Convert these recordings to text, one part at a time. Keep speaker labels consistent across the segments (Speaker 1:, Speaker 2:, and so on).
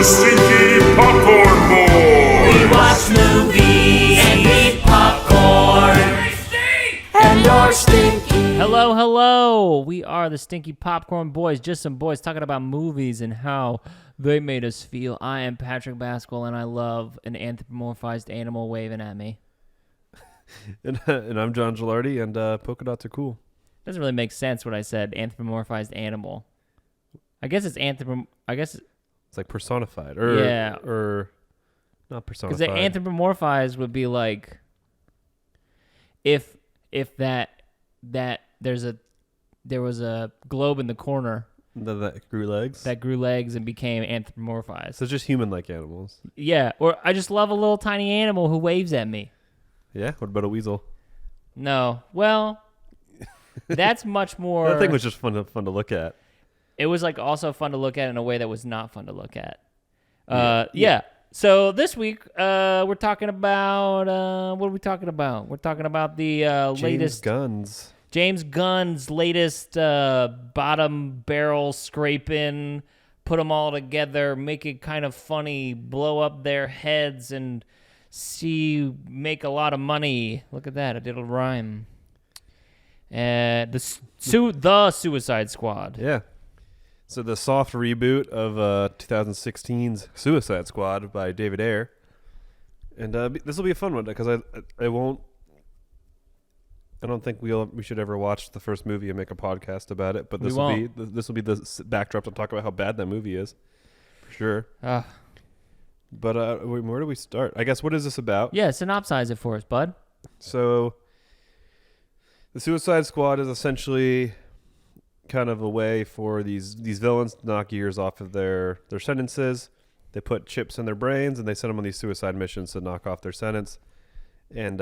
Speaker 1: the Stinky Popcorn Boys.
Speaker 2: We watch movies and eat popcorn. And you're stinky.
Speaker 3: Hello. We are the Stinky Popcorn Boys. Just some boys talking about movies and how they made us feel. I am Patrick Basquill, and I love an anthropomorphized animal waving at me.
Speaker 4: And I'm John Gilardi, and polka dots are cool.
Speaker 3: Doesn't really make sense what I said. Anthropomorphized animal. I guess it's
Speaker 4: It's like personified, or not personified.
Speaker 3: Because the anthropomorphized would be like if that there was a globe in the corner
Speaker 4: that grew legs.
Speaker 3: that grew legs and became anthropomorphized.
Speaker 4: So just human-like animals.
Speaker 3: Yeah, or I just love a little tiny animal who waves at me.
Speaker 4: Yeah. What about a weasel?
Speaker 3: No, well, that's much more.
Speaker 4: That thing was just fun to look at.
Speaker 3: It was like also fun to look at in a way that was not fun to look at. Yeah. So this week we're talking about what are we talking about? We're talking about the latest James Gunn's latest bottom barrel scraping, put them all together, make it kind of funny, blow up their heads, and make a lot of money. Look at that, it did a rhyme. The Suicide Squad.
Speaker 4: Yeah. So the soft reboot of 2016's Suicide Squad by David Ayer, and this will be a fun one because I don't think we should ever watch the first movie and make a podcast about it. But this will be the backdrop to talk about how bad that movie is, for sure. But where do we start? I guess, what is this about?
Speaker 3: Yeah, synopsize it for us, bud.
Speaker 4: So the Suicide Squad is essentially kind of a way for these villains to knock years off of their sentences. They put chips in their brains and they send them on these suicide missions to knock off their sentence. And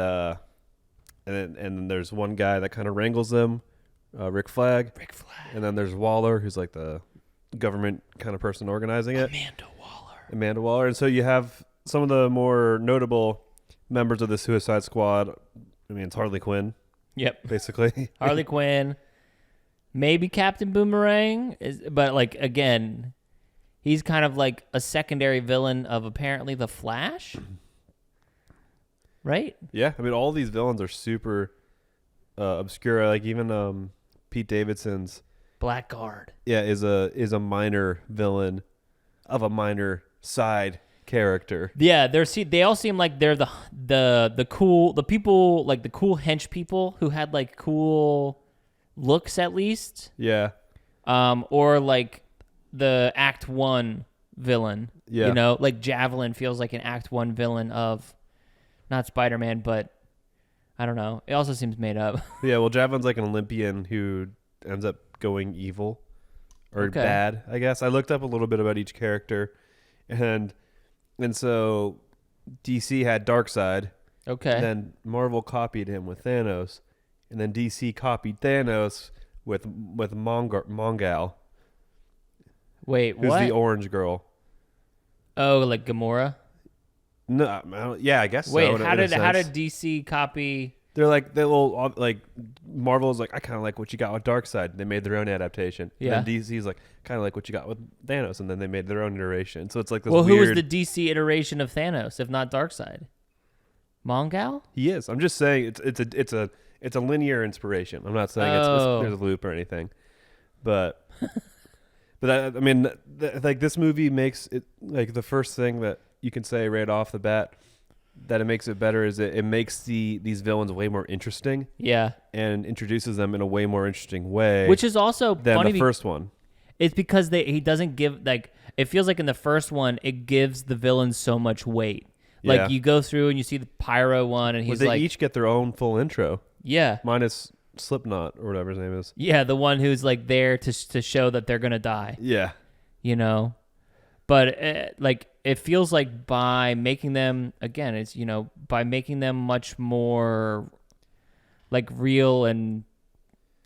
Speaker 4: then there's one guy that kind of wrangles them, Rick Flag. And then there's Waller, who's like the government kind of person organizing it. Amanda Waller. And so you have some of the more notable members of the Suicide Squad. I mean, it's Harley Quinn.
Speaker 3: Yep.
Speaker 4: Basically.
Speaker 3: Harley Quinn. Maybe Captain Boomerang. But, like, again, he's kind of like a secondary villain of apparently The Flash. Right?
Speaker 4: Yeah. I mean, all these villains are super obscure. Like, even Pete Davidson's
Speaker 3: Blackguard.
Speaker 4: Yeah, is a minor villain of a minor side character.
Speaker 3: Yeah, they all seem like they're the cool people, like the cool hench people who had like cool looks at least.
Speaker 4: Yeah.
Speaker 3: Or like the Act 1 villain.
Speaker 4: Yeah.
Speaker 3: You know, like Javelin feels like an Act 1 villain of not Spider-Man, but I don't know. It also seems made up.
Speaker 4: Yeah, well, Javelin's like an Olympian who ends up going evil or bad, I guess. I looked up a little bit about each character, and so DC had Darkseid.
Speaker 3: Okay.
Speaker 4: And then Marvel copied him with Thanos, and then DC copied Thanos with Mongal.
Speaker 3: Wait,
Speaker 4: who's
Speaker 3: what?
Speaker 4: the orange girl?
Speaker 3: Oh, like Gamora?
Speaker 4: No, yeah, I guess.
Speaker 3: Wait,
Speaker 4: so,
Speaker 3: how did DC copy?
Speaker 4: They're like Marvel's like, I kind of like what you got with Darkseid. They made their own adaptation.
Speaker 3: Yeah.
Speaker 4: And then DC's like, kind of like what you got with Thanos, and then they made their own iteration. So it's like this.
Speaker 3: Well,
Speaker 4: weird...
Speaker 3: who is the DC iteration of Thanos, if not Darkseid? Mongal?
Speaker 4: He is. I'm just saying it's a linear inspiration. I'm not saying there's a loop or anything, but I mean, like this movie makes it like the first thing that you can say right off the bat that it makes it better is it makes these villains way more interesting.
Speaker 3: Yeah.
Speaker 4: And introduces them in a way more interesting way.
Speaker 3: Which is also
Speaker 4: than
Speaker 3: funny
Speaker 4: the first one.
Speaker 3: It's because he doesn't give, like, it feels like in the first one, it gives the villains so much weight. Like, you go through and you see the Pyro one, and he's
Speaker 4: they each get their own full intro.
Speaker 3: Yeah.
Speaker 4: Minus Slipknot, or whatever his name is.
Speaker 3: Yeah, the one who's, like, there to show that they're going to die.
Speaker 4: Yeah.
Speaker 3: You know? But, like, it feels like by making them, again, it's, you know, by making them much more, like, real and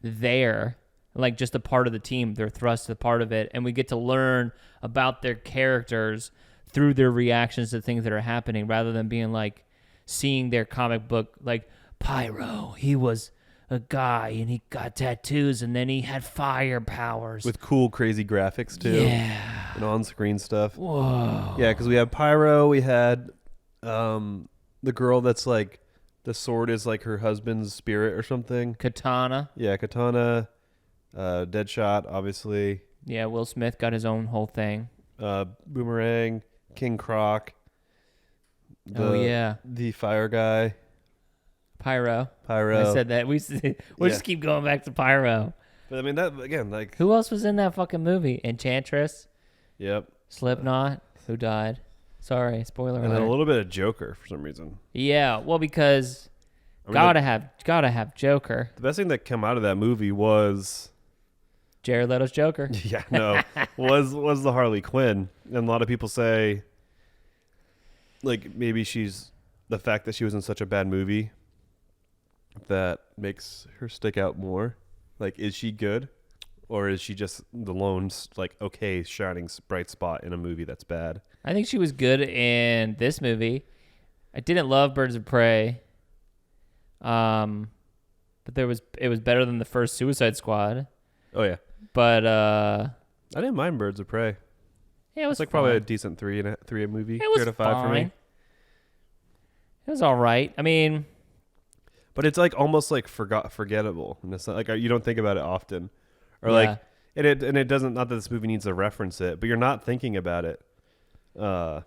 Speaker 3: there, like, just a part of the team, they're thrust a part of it, and we get to learn about their characters through their reactions to things that are happening, rather than being, like, seeing their comic book, like, Pyro, he was a guy, and he got tattoos, and then he had fire powers.
Speaker 4: With cool, crazy graphics, too.
Speaker 3: Yeah.
Speaker 4: and on-screen stuff.
Speaker 3: Whoa.
Speaker 4: Yeah, because we had Pyro. We had the girl that's like the sword is like her husband's spirit or something.
Speaker 3: Katana.
Speaker 4: Yeah, Katana. Deadshot, obviously.
Speaker 3: Yeah, Will Smith got his own whole thing.
Speaker 4: Boomerang. King Croc. The fire guy.
Speaker 3: Pyro.
Speaker 4: Pyro.
Speaker 3: I said that. We'll just keep going back to Pyro.
Speaker 4: But I mean, that again, like.
Speaker 3: Who else was in that fucking movie? Enchantress.
Speaker 4: Yep.
Speaker 3: Slipknot, who died. Sorry, spoiler alert.
Speaker 4: And then a little bit of Joker for some reason.
Speaker 3: Yeah, well, because gotta have Joker.
Speaker 4: The best thing that came out of that movie was
Speaker 3: Jared Leto's Joker.
Speaker 4: Yeah, no, was the Harley Quinn, and a lot of people say, like, maybe the fact that she was in such a bad movie that makes her stick out more. Like, is she good, or is she just the lone, like, okay, shining bright spot in a movie that's bad?
Speaker 3: I think she was good in this movie. I didn't love Birds of Prey, but it was better than the first Suicide Squad.
Speaker 4: Oh yeah.
Speaker 3: But
Speaker 4: I didn't mind Birds of Prey.
Speaker 3: Yeah, it was
Speaker 4: like
Speaker 3: fine.
Speaker 4: probably a decent three movie.
Speaker 3: It was
Speaker 4: 3 out of 5 for me.
Speaker 3: It was all right. I mean,
Speaker 4: but it's like almost like forgettable. And it's not like you don't think about it often, or
Speaker 3: yeah.
Speaker 4: like it doesn't. Not that this movie needs to reference it, but you're not thinking about it.
Speaker 3: No,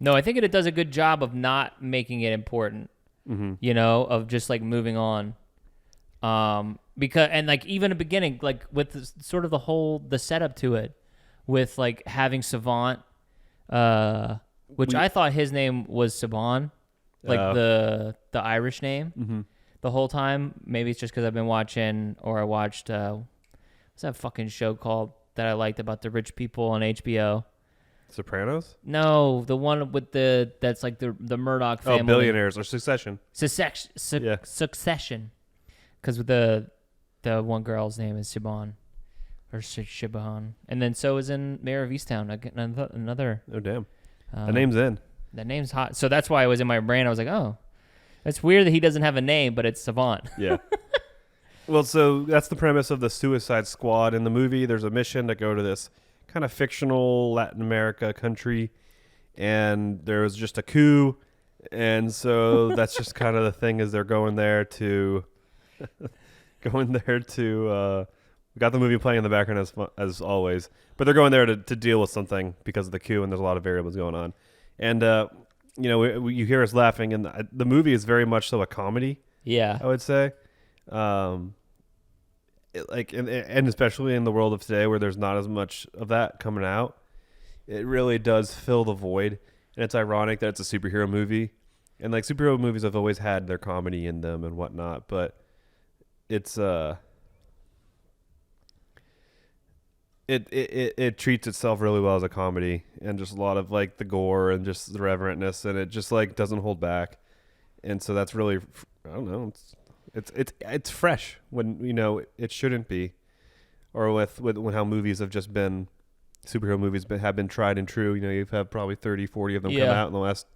Speaker 3: I think it does a good job of not making it important.
Speaker 4: Mm-hmm.
Speaker 3: You know, of just like moving on. Because and like even the beginning, like with sort of the setup to it, with like having Savant, which I thought his name was Saban, like the Irish name,
Speaker 4: mm-hmm.
Speaker 3: the whole time. Maybe it's just because I've been watching, or I watched what's that fucking show called that I liked about the rich people on HBO?
Speaker 4: Sopranos?
Speaker 3: No, the one with that's like the Murdoch family.
Speaker 4: Oh, Billionaires or Succession.
Speaker 3: Succession. Because the one girl's name is Siobhan. Or Shibahan. And then so is in Mayor of Easttown. Another.
Speaker 4: Oh, damn. The name's in.
Speaker 3: That name's hot. So that's why it was in my brain. I was like, oh, it's weird that he doesn't have a name, but it's Savant.
Speaker 4: Yeah. Well, so that's the premise of the Suicide Squad. In the movie, there's a mission to go to this kind of fictional Latin America country, and there was just a coup, and so that's just kind of the thing is they're going there to we got the movie playing in the background as always, but they're going there to deal with something because of the coup, and there's a lot of variables going on, and you know, you hear us laughing, and the movie is very much so a comedy.
Speaker 3: Yeah,
Speaker 4: I would say. And especially in the world of today where there's not as much of that coming out, it really does fill the void. And it's ironic that it's a superhero movie, and like superhero movies have always had their comedy in them and whatnot, but it's it treats itself really well as a comedy, and just a lot of like the gore and just the reverentness, and it just like doesn't hold back. And so that's really, I don't know, it's fresh when, you know, it shouldn't be, or with when how movies have just been, superhero movies have been tried and true. You know, you've had probably 30, 40 of them come out in the last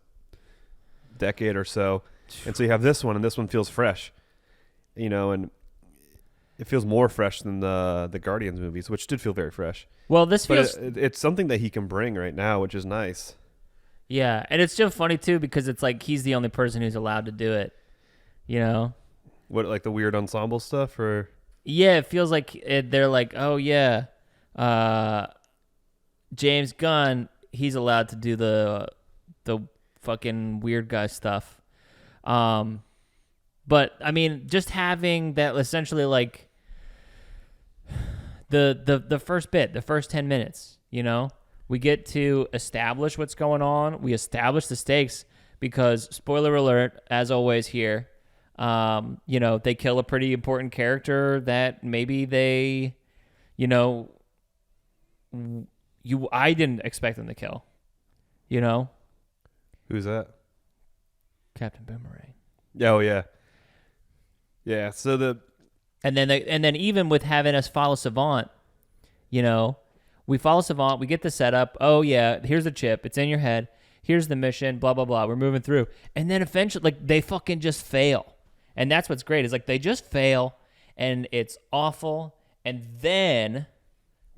Speaker 4: decade or so, and so you have this one, and this one feels fresh, you know, and it feels more fresh than the Guardians movies, which did feel very fresh.
Speaker 3: Well, this feels
Speaker 4: it's something that he can bring right now, which is nice.
Speaker 3: Yeah, and it's still funny too because it's like he's the only person who's allowed to do it. You know.
Speaker 4: What, like the weird ensemble stuff, or?
Speaker 3: Yeah, it feels like they're like, oh yeah, James Gunn, he's allowed to do the fucking weird guy stuff. But I mean, just having that essentially like the first bit, the first 10 minutes, you know, we get to establish what's going on. We establish the stakes because, spoiler alert, as always here. You know, they kill a pretty important character that maybe they, you know, I didn't expect them to kill, you know?
Speaker 4: Who's that?
Speaker 3: Captain Boomerang.
Speaker 4: Oh yeah. Yeah. So
Speaker 3: and then even with having us follow Savant, you know, we follow Savant, we get the setup. Oh yeah, here's the chip. It's in your head. Here's the mission, blah, blah, blah. We're moving through. And then eventually, like, they fucking just fail. And that's what's great is like they just fail and it's awful. And then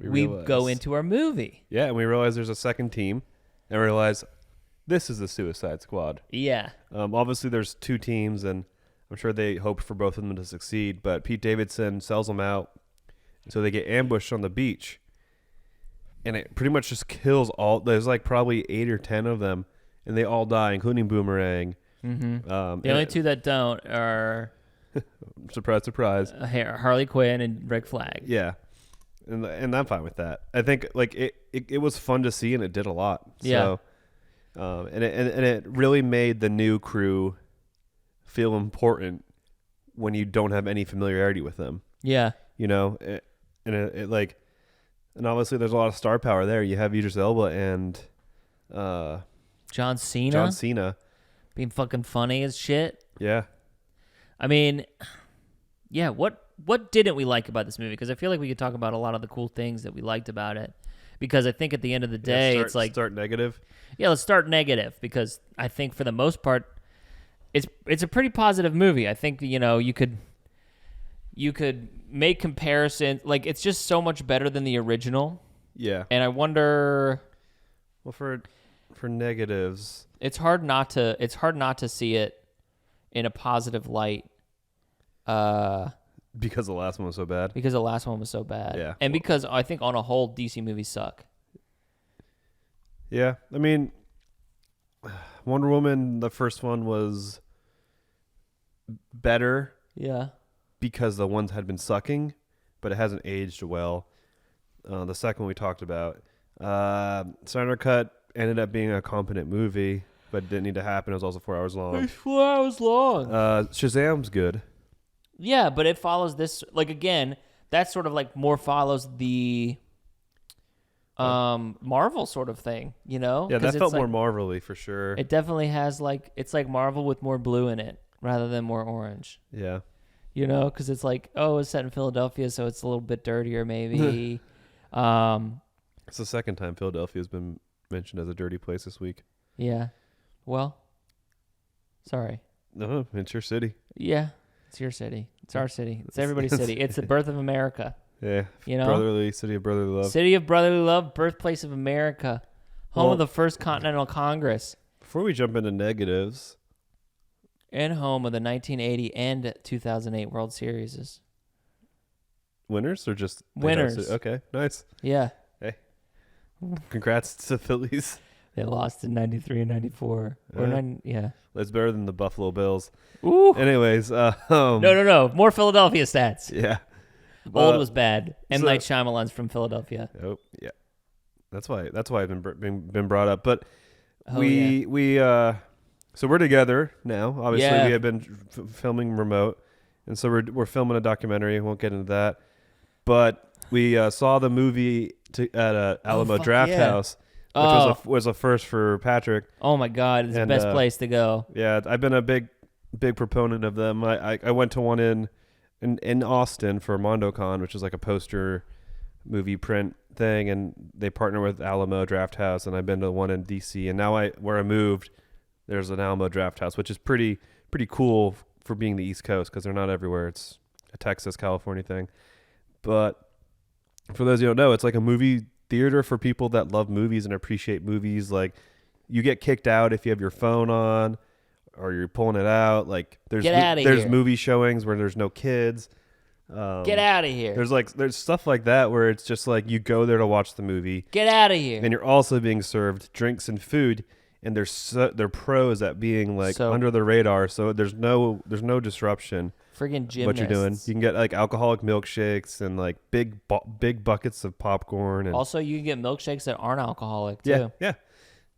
Speaker 3: we go into our movie.
Speaker 4: Yeah, and we realize there's a second team, and we realize this is the Suicide Squad.
Speaker 3: Yeah.
Speaker 4: Obviously, there's two teams, and I'm sure they hoped for both of them to succeed, but Pete Davidson sells them out, so they get ambushed on the beach, and it pretty much just kills all. There's like probably 8 or 10 of them, and they all die, including Boomerang.
Speaker 3: Mm-hmm. The only two that don't are
Speaker 4: surprise, surprise,
Speaker 3: Harley Quinn and Rick Flag.
Speaker 4: Yeah, and I'm fine with that. I think like it was fun to see, and it did a lot.
Speaker 3: Yeah.
Speaker 4: So, and it really made the new crew feel important when you don't have any familiarity with them.
Speaker 3: Yeah.
Speaker 4: You know, and obviously there's a lot of star power there. You have Idris Elba and
Speaker 3: John Cena being fucking funny as shit.
Speaker 4: Yeah.
Speaker 3: I mean, yeah, what didn't we like about this movie? Because I feel like we could talk about a lot of the cool things that we liked about it. Because I think at the end of the day, it's like...
Speaker 4: Start negative?
Speaker 3: Yeah, let's start negative. Because I think for the most part, it's a pretty positive movie. I think, you know, you could make comparisons. Like, it's just so much better than the original.
Speaker 4: Yeah.
Speaker 3: And I wonder...
Speaker 4: Well, for negatives...
Speaker 3: It's hard not to see it in a positive light.
Speaker 4: Because the last one was so bad.
Speaker 3: Because the last one was so bad.
Speaker 4: Yeah.
Speaker 3: And because I think on a whole, DC movies suck.
Speaker 4: Yeah. I mean, Wonder Woman, the first one was better.
Speaker 3: Yeah.
Speaker 4: Because the ones had been sucking, but it hasn't aged well. The second one we talked about. Snyder Cut ended up being a competent movie, but it didn't need to happen. It was also 4 hours long.
Speaker 3: It's 4 hours long.
Speaker 4: Shazam's good.
Speaker 3: Yeah, but it follows this, like, again, that sort of like more follows the Marvel sort of thing, you know?
Speaker 4: Yeah, that felt
Speaker 3: like,
Speaker 4: more Marvel-y for sure.
Speaker 3: It definitely has like, it's like Marvel with more blue in it rather than more orange.
Speaker 4: Yeah.
Speaker 3: You know, because it's like, oh, it's set in Philadelphia, so it's a little bit dirtier maybe.
Speaker 4: It's the second time Philadelphia's been mentioned as a dirty place this week.
Speaker 3: Yeah. Well, sorry.
Speaker 4: No, it's your city.
Speaker 3: Yeah. It's your city. It's our city. It's everybody's city. It's the birth of America.
Speaker 4: Yeah.
Speaker 3: You know?
Speaker 4: City of brotherly love.
Speaker 3: City of brotherly love, birthplace of America. Home of the First Continental Congress.
Speaker 4: Before we jump into negatives.
Speaker 3: And home of the 1980 and 2008 World Series.
Speaker 4: Winners or just...
Speaker 3: Winners.
Speaker 4: Okay, nice.
Speaker 3: Yeah.
Speaker 4: Hey. Congrats to Phillies.
Speaker 3: They lost in 93 and 94. Yeah.
Speaker 4: That's better than the Buffalo Bills.
Speaker 3: Ooh.
Speaker 4: Anyways.
Speaker 3: No. More Philadelphia stats.
Speaker 4: Yeah.
Speaker 3: Old was bad. M. Night Shyamalan's from Philadelphia.
Speaker 4: Oh, yeah. That's why I've been brought up. But so we're together now. Obviously, we have been filming remote. And so we're filming a documentary. I won't get into that. But we saw the movie at Alamo Draft House. Which was a first for Patrick.
Speaker 3: Oh my God, it's the best place to go.
Speaker 4: Yeah, I've been a big proponent of them. I went to one in Austin for MondoCon, which is like a poster movie print thing, and they partner with Alamo Draft House, and I've been to one in DC, and now where I moved, there's an Alamo Draft House, which is pretty cool for being the East Coast because they're not everywhere. It's a Texas, California thing. But for those who don't know, it's like a movie theater for people that love movies and appreciate movies. Like, you get kicked out if you have your phone on or you're pulling it out. Like, there's movie showings where there's no kids.
Speaker 3: Get out of here.
Speaker 4: There's stuff like that where it's just like you go there to watch the movie.
Speaker 3: Get out of here.
Speaker 4: And you're also being served drinks and food, and they're pros at being like under the radar, so there's no disruption.
Speaker 3: Friggin' gymnasts.
Speaker 4: What you're doing, you can get like alcoholic milkshakes and like big buckets of popcorn, and
Speaker 3: also you can get milkshakes that aren't alcoholic too.
Speaker 4: Yeah,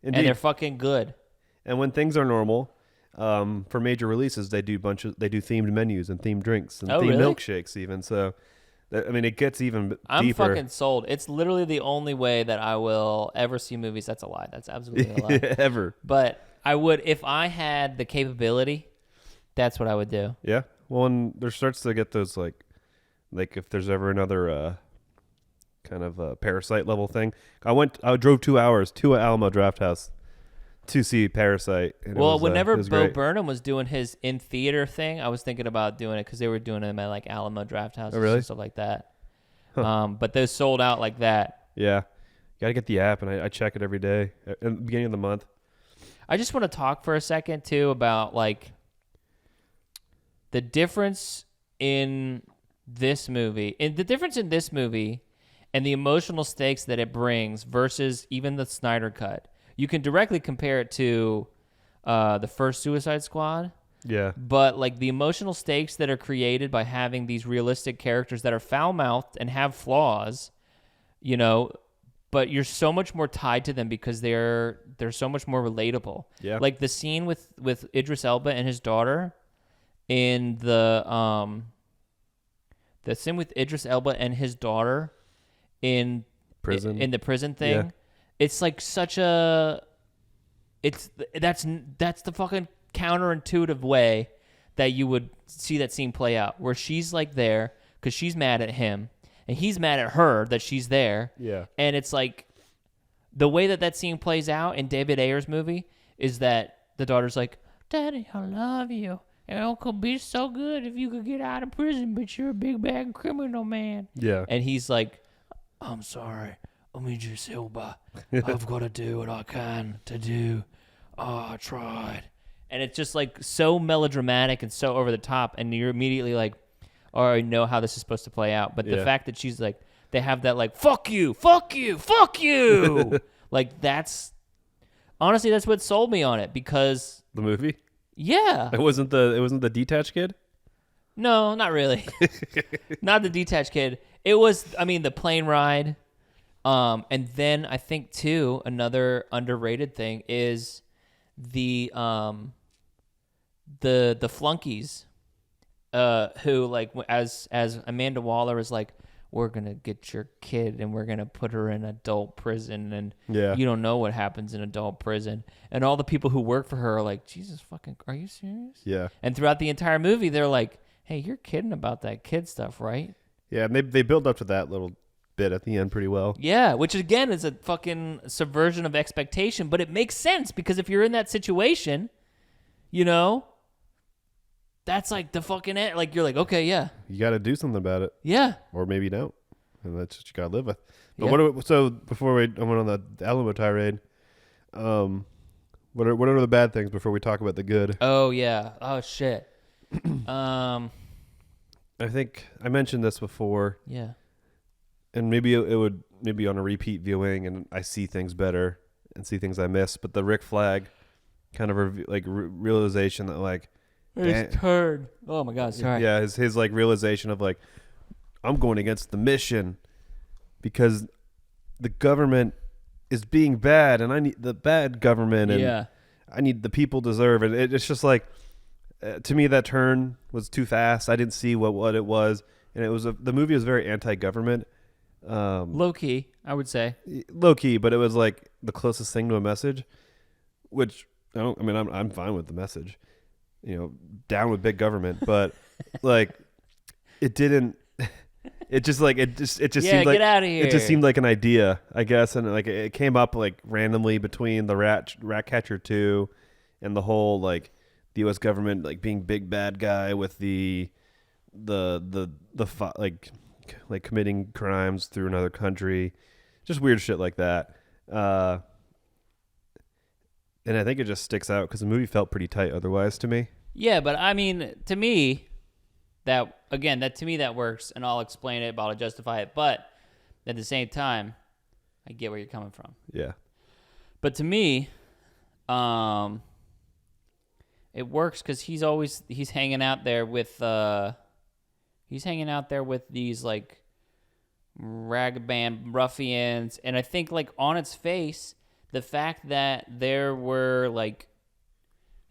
Speaker 4: indeed.
Speaker 3: And they're fucking good. And
Speaker 4: when things are normal, for major releases, they do themed menus and themed drinks and themed milkshakes even. So, I mean, it gets even deeper.
Speaker 3: I'm fucking sold. It's literally the only way that I will ever see movies. That's a lie. That's absolutely a lie.
Speaker 4: Ever.
Speaker 3: But I would, if I had the capability, that's what I would do.
Speaker 4: Yeah. Well, and there starts to get those like if there's ever another kind of Parasite level thing. I drove 2 hours to Alamo Draft House to see Parasite. And
Speaker 3: whenever Bo
Speaker 4: great.
Speaker 3: Burnham was doing his in theater thing, I was thinking about doing it because they were doing them at like Alamo Draft House
Speaker 4: really?
Speaker 3: and stuff like that. But those sold out like that.
Speaker 4: Yeah. Gotta get the app, and I check it every day at the beginning of the month.
Speaker 3: I just want to talk for a second too about like the difference in this movie, and the emotional stakes that it brings versus even the Snyder Cut. You can directly compare it to the first Suicide Squad.
Speaker 4: Yeah.
Speaker 3: But like the emotional stakes that are created by having these realistic characters that are foul-mouthed and have flaws, you know, but you're so much more tied to them because they're so much more relatable.
Speaker 4: Yeah.
Speaker 3: Like the scene with Idris Elba and his daughter in the scene with Idris Elba and his daughter in
Speaker 4: Prison.
Speaker 3: in the prison thing.
Speaker 4: Yeah.
Speaker 3: It's like such that's the fucking counterintuitive way that you would see that scene play out, where she's like there because she's mad at him and he's mad at her that she's there.
Speaker 4: Yeah.
Speaker 3: And it's like the way that scene plays out in David Ayer's movie is that the daughter's like, "Daddy, I love you. It could be so good if you could get out of prison, but you're a big bad criminal, man."
Speaker 4: Yeah.
Speaker 3: And he's like, "I'm sorry, I'm Idris Elba. I've got to do what I can to do. Oh, I tried." And it's just like so melodramatic and so over the top, and you're immediately like, "Oh, I know how this is supposed to play out." But the fact that she's like, they have that like, "Fuck you, fuck you, fuck you," like that's what sold me on it, because
Speaker 4: The movie?
Speaker 3: yeah,
Speaker 4: It wasn't the detached kid?
Speaker 3: no, not really, not the detached kid. It was, I mean, the plane ride, and then I think too another underrated thing is the flunkies, who like as Amanda Waller is like, "We're gonna get your kid and we're gonna put her in adult prison, and you don't know what happens in adult prison," and all the people who work for her are like, "Jesus fucking, are you serious?"
Speaker 4: Yeah.
Speaker 3: And throughout the entire movie, they're like, "Hey, you're kidding about that kid stuff, right?"
Speaker 4: Yeah, and they build up to that little bit at the end pretty well.
Speaker 3: Yeah, which again is a fucking subversion of expectation, but it makes sense because if you're in that situation, you know, that's like the fucking end. Like you're like, okay, yeah,
Speaker 4: You got to do something about it,
Speaker 3: yeah,
Speaker 4: or maybe you don't, and that's what you got to live with. But
Speaker 3: Yeah.
Speaker 4: so before I went on the Alamo tirade, what are the bad things before we talk about the good?
Speaker 3: oh yeah, oh shit,
Speaker 4: I think I mentioned this before,
Speaker 3: yeah,
Speaker 4: and maybe it would maybe on a repeat viewing, and I see things better and see things I miss. But the Rick Flag kind of realization that like,
Speaker 3: his turn. Oh my god, sorry.
Speaker 4: yeah, his like realization of like, I'm going against the mission because the government is being bad, and I need the bad government, and
Speaker 3: Yeah.
Speaker 4: I need the people deserve it. It's just like, to me, that turn was too fast. I didn't see what it was, and it was the movie was very anti-government,
Speaker 3: Low key, I would say.
Speaker 4: low key, but it was like the closest thing to a message, which I'm fine with the message, down with big government, but like it didn't. It just
Speaker 3: Yeah,
Speaker 4: seemed like
Speaker 3: get outta here.
Speaker 4: It just seemed like an idea, I guess, and like it came up like randomly between the Ratcatcher 2 and the whole like the U.S. government like being big bad guy with the like committing crimes through another country, just weird shit like that. And I think it just sticks out because the movie felt pretty tight otherwise to me.
Speaker 3: Yeah, but I mean, to me, that works, and I'll explain it, but I'll justify it. But at the same time, I get where you're coming from.
Speaker 4: Yeah.
Speaker 3: But to me, it works because he's hanging out there with these like ragaband ruffians, and I think like on its face, the fact that there were like,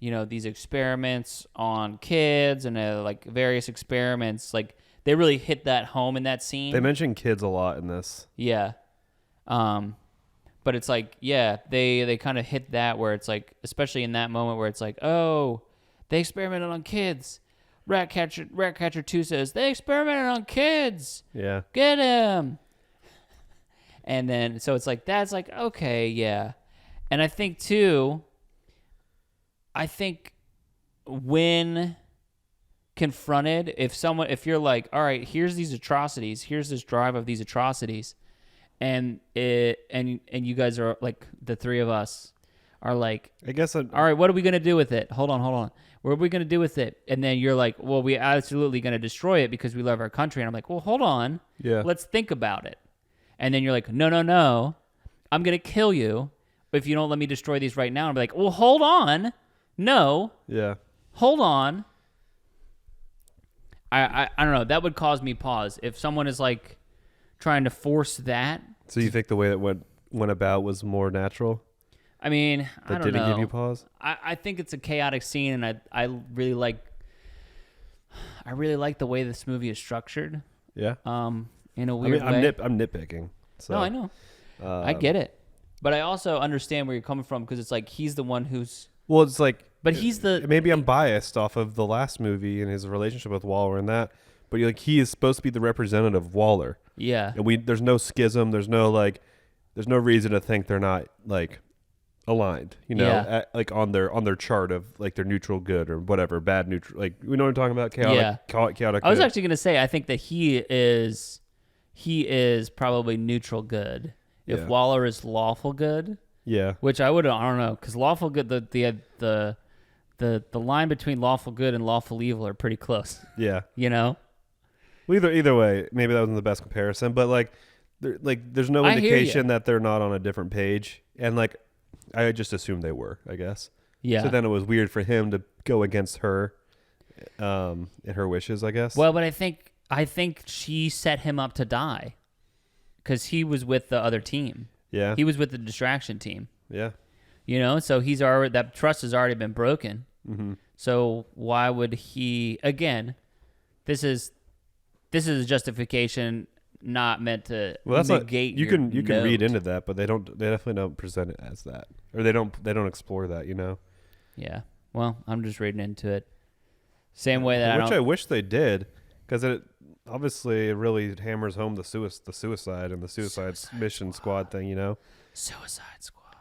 Speaker 3: these experiments on kids and like various experiments, like they really hit that home in that scene.
Speaker 4: They mention kids a lot in this.
Speaker 3: Yeah. But it's like, yeah, they kind of hit that where it's like, especially in that moment where it's like, oh, they experimented on kids. Ratcatcher 2 says, they experimented on kids.
Speaker 4: Yeah.
Speaker 3: Get him. And then, so it's like, that's like, okay, yeah. And I think, too, when confronted, if you're like, all right, here's these atrocities, here's this drive of these atrocities, and you guys are like, the three of us are like,
Speaker 4: I guess
Speaker 3: all right, what are we gonna do with it? Hold on. What are we gonna do with it? And then you're like, well, we absolutely gonna destroy it because we love our country. And I'm like, well, hold on, let's think about it. And then you're like, no, I'm gonna kill you if you don't let me destroy these right now. And I'm like, well, hold on, no, hold on. I don't know. That would cause me pause if someone is like trying to force that.
Speaker 4: So you think the way that went about was more natural?
Speaker 3: I mean, I don't know.
Speaker 4: That didn't give you pause?
Speaker 3: I think it's a chaotic scene, and I really like the way this movie is structured.
Speaker 4: Yeah.
Speaker 3: In a weird way.
Speaker 4: I'm nitpicking. So,
Speaker 3: no, I know. I get it, but I also understand where you're coming from because it's like he's the one who's.
Speaker 4: Well, it's like.
Speaker 3: But he's the.
Speaker 4: Maybe I'm biased off of the last movie and his relationship with Waller and that, but he is supposed to be the representative of Waller.
Speaker 3: Yeah.
Speaker 4: And there's no schism. There's no reason to think they're not like aligned. Like on their chart of like their neutral good or whatever, bad neutral. Like we know what I'm talking about. Chaotic.
Speaker 3: I was actually gonna say I think that he is probably neutral good. If Waller is lawful good.
Speaker 4: Yeah.
Speaker 3: Which I don't know, because lawful good, the line between lawful good and lawful evil are pretty close.
Speaker 4: Yeah.
Speaker 3: Well,
Speaker 4: either way, maybe that wasn't the best comparison, but there's no indication that they're not on a different page, and like I just assumed they were, I guess.
Speaker 3: Yeah.
Speaker 4: So then it was weird for him to go against her, and her wishes, I guess.
Speaker 3: Well, but I think she set him up to die, because he was with the other team.
Speaker 4: Yeah.
Speaker 3: He was with the distraction team.
Speaker 4: Yeah.
Speaker 3: So that trust has already been broken.
Speaker 4: Mm-hmm.
Speaker 3: So why would he, again, this is a justification not meant to negate
Speaker 4: you can
Speaker 3: note.
Speaker 4: read into that, but they definitely don't present it as that. Or they don't explore that,
Speaker 3: Yeah. Well, I'm just reading into it. Same way that
Speaker 4: I wish they did, because it obviously really hammers home the suicide and the suicide mission squad thing,
Speaker 3: Suicide Squad.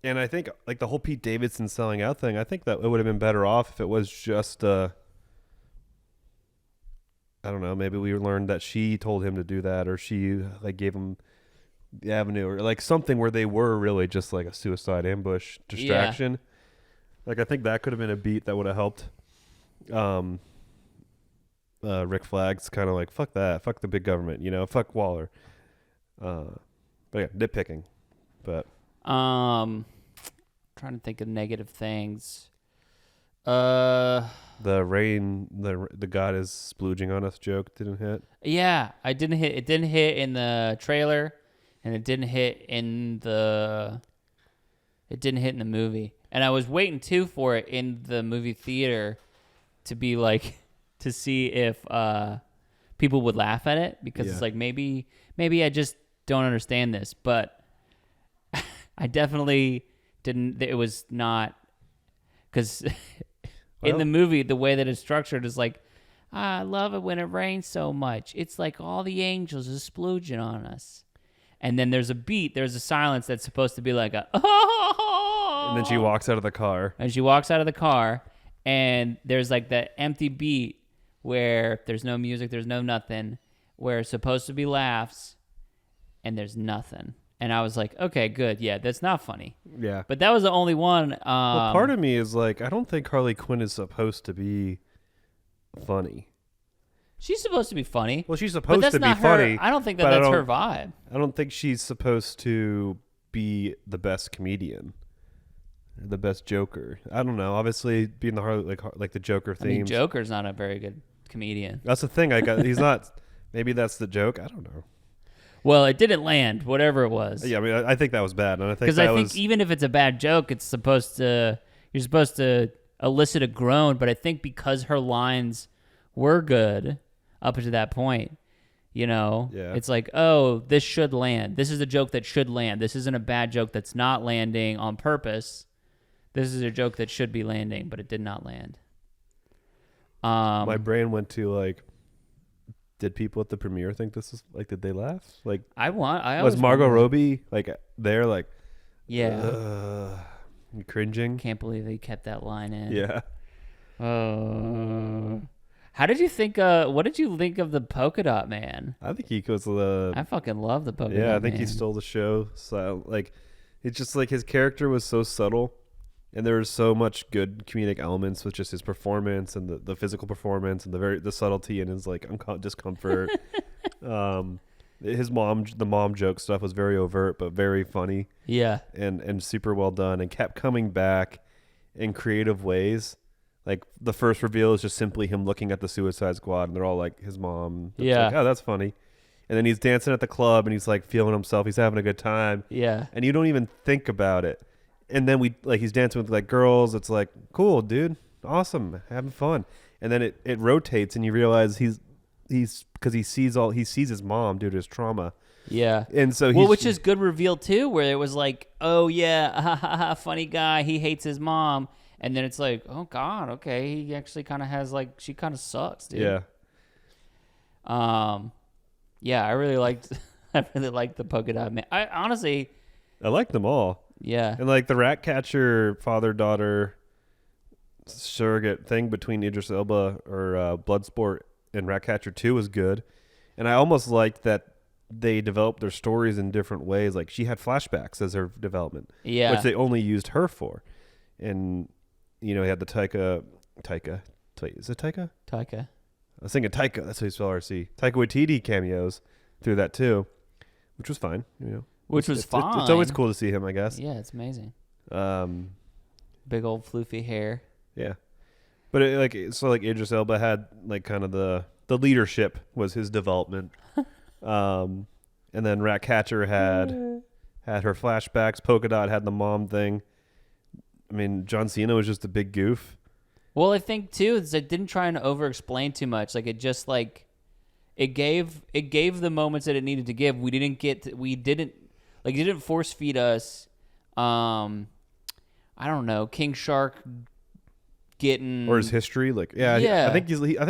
Speaker 4: And I think like the whole Pete Davidson selling out thing, I think that it would have been better off if it was just I don't know, maybe we learned that she told him to do that, or she like gave him the avenue, or like something where they were really just like a suicide ambush distraction. Yeah. Like I think that could have been a beat that would have helped. Rick Flag's kind of like, fuck that, fuck the big government, fuck Waller. But yeah, nitpicking. But
Speaker 3: trying to think of negative things.
Speaker 4: The rain, the God is splooging on us joke didn't hit.
Speaker 3: Yeah, it didn't hit in the trailer, and it didn't hit in the movie. And I was waiting too for it in the movie theater to be like, to see if people would laugh at it, because it's like maybe I just don't understand this, but I definitely didn't. It was not, because in the movie the way that it's structured is like, I love it when it rains so much. It's like all the angels are splooging on us, and then there's a silence that's supposed to be like a oh,
Speaker 4: and then she walks out of the car, and there's like that empty beat where there's no music, there's no nothing, where it's supposed to be laughs, and there's nothing. And I was like, okay, good. Yeah, that's not funny. Yeah.
Speaker 3: But that was the only one.
Speaker 4: Well, part of me is like, I don't think Harley Quinn is supposed to be funny.
Speaker 3: She's supposed to be funny.
Speaker 4: Well, she's supposed to be funny.
Speaker 3: I don't think that's her vibe.
Speaker 4: I don't think she's supposed to be the best comedian, the best Joker. I don't know. Obviously, being the Harley, like the Joker theme. I mean,
Speaker 3: Joker's not a very good comedian.
Speaker 4: That's the thing. He's not. Maybe that's the joke. I don't know.
Speaker 3: Well, it didn't land, whatever it was.
Speaker 4: Yeah, I mean, I think that was bad, and I think
Speaker 3: because I think even if it's a bad joke, you're supposed to elicit a groan. But I think because her lines were good up to that point, it's like, oh, this should land. This is a joke that should land. This isn't a bad joke that's not landing on purpose. This is a joke that should be landing, but it did not land.
Speaker 4: My brain went to like, did people at the premiere think this is like? Did they laugh? Like, was Margot Robbie like there? Like,
Speaker 3: yeah,
Speaker 4: cringing.
Speaker 3: Can't believe they kept that line in.
Speaker 4: Yeah.
Speaker 3: How did you think? What did you think of the Polka Dot Man?
Speaker 4: I think he was the.
Speaker 3: I fucking love the Polka Dot
Speaker 4: Yeah,
Speaker 3: Man.
Speaker 4: I think he stole the show. So like, it's just like his character was so subtle, and there was so much good comedic elements with just his performance and the physical performance and the subtlety and his like discomfort. The mom joke stuff was very overt but very funny.
Speaker 3: Yeah.
Speaker 4: And super well done, and kept coming back in creative ways. Like the first reveal is just simply him looking at the Suicide Squad, and they're all like his mom. It's
Speaker 3: Yeah.
Speaker 4: like, oh, that's funny. And then he's dancing at the club, and he's like feeling himself. He's having a good time.
Speaker 3: Yeah.
Speaker 4: And you don't even think about it. And then he's dancing with like girls. It's like, cool, dude, awesome, having fun. And then it rotates, and you realize he's because he sees his mom due to his trauma.
Speaker 3: Yeah.
Speaker 4: And so
Speaker 3: which is good reveal too, where it was like, oh yeah, funny guy, he hates his mom. And then it's like, oh God, okay, he actually kind of has like, she kind of sucks, dude.
Speaker 4: Yeah.
Speaker 3: Yeah, I really liked the Polka Dot Man. I honestly,
Speaker 4: I like them all.
Speaker 3: yeah,
Speaker 4: And like the Ratcatcher father-daughter surrogate thing between Idris Elba or Bloodsport and Ratcatcher 2 was good. And I almost liked that they developed their stories in different ways. Like she had flashbacks as her development,
Speaker 3: yeah,
Speaker 4: which they only used her for. And you know, he had the Taika. Wait, is it Taika?
Speaker 3: Taika.
Speaker 4: I was thinking Taika. That's how you spell RC. Taika Waititi cameos through that too, which was fine. You know,
Speaker 3: Which was fine.
Speaker 4: It's always cool to see him, I guess.
Speaker 3: Yeah, it's amazing.
Speaker 4: Um,
Speaker 3: Big old floofy hair.
Speaker 4: yeah, but like Idris Elba had like kind of the leadership was his development, and then Ratcatcher had her flashbacks. Polka Dot had the mom thing. I mean, John Cena was just a big goof.
Speaker 3: Well, I think too is it didn't try and over-explain too much. Like it just like it gave the moments that it needed to give. We didn't force feed us. I don't know, King Shark getting
Speaker 4: Or his history, like yeah. I think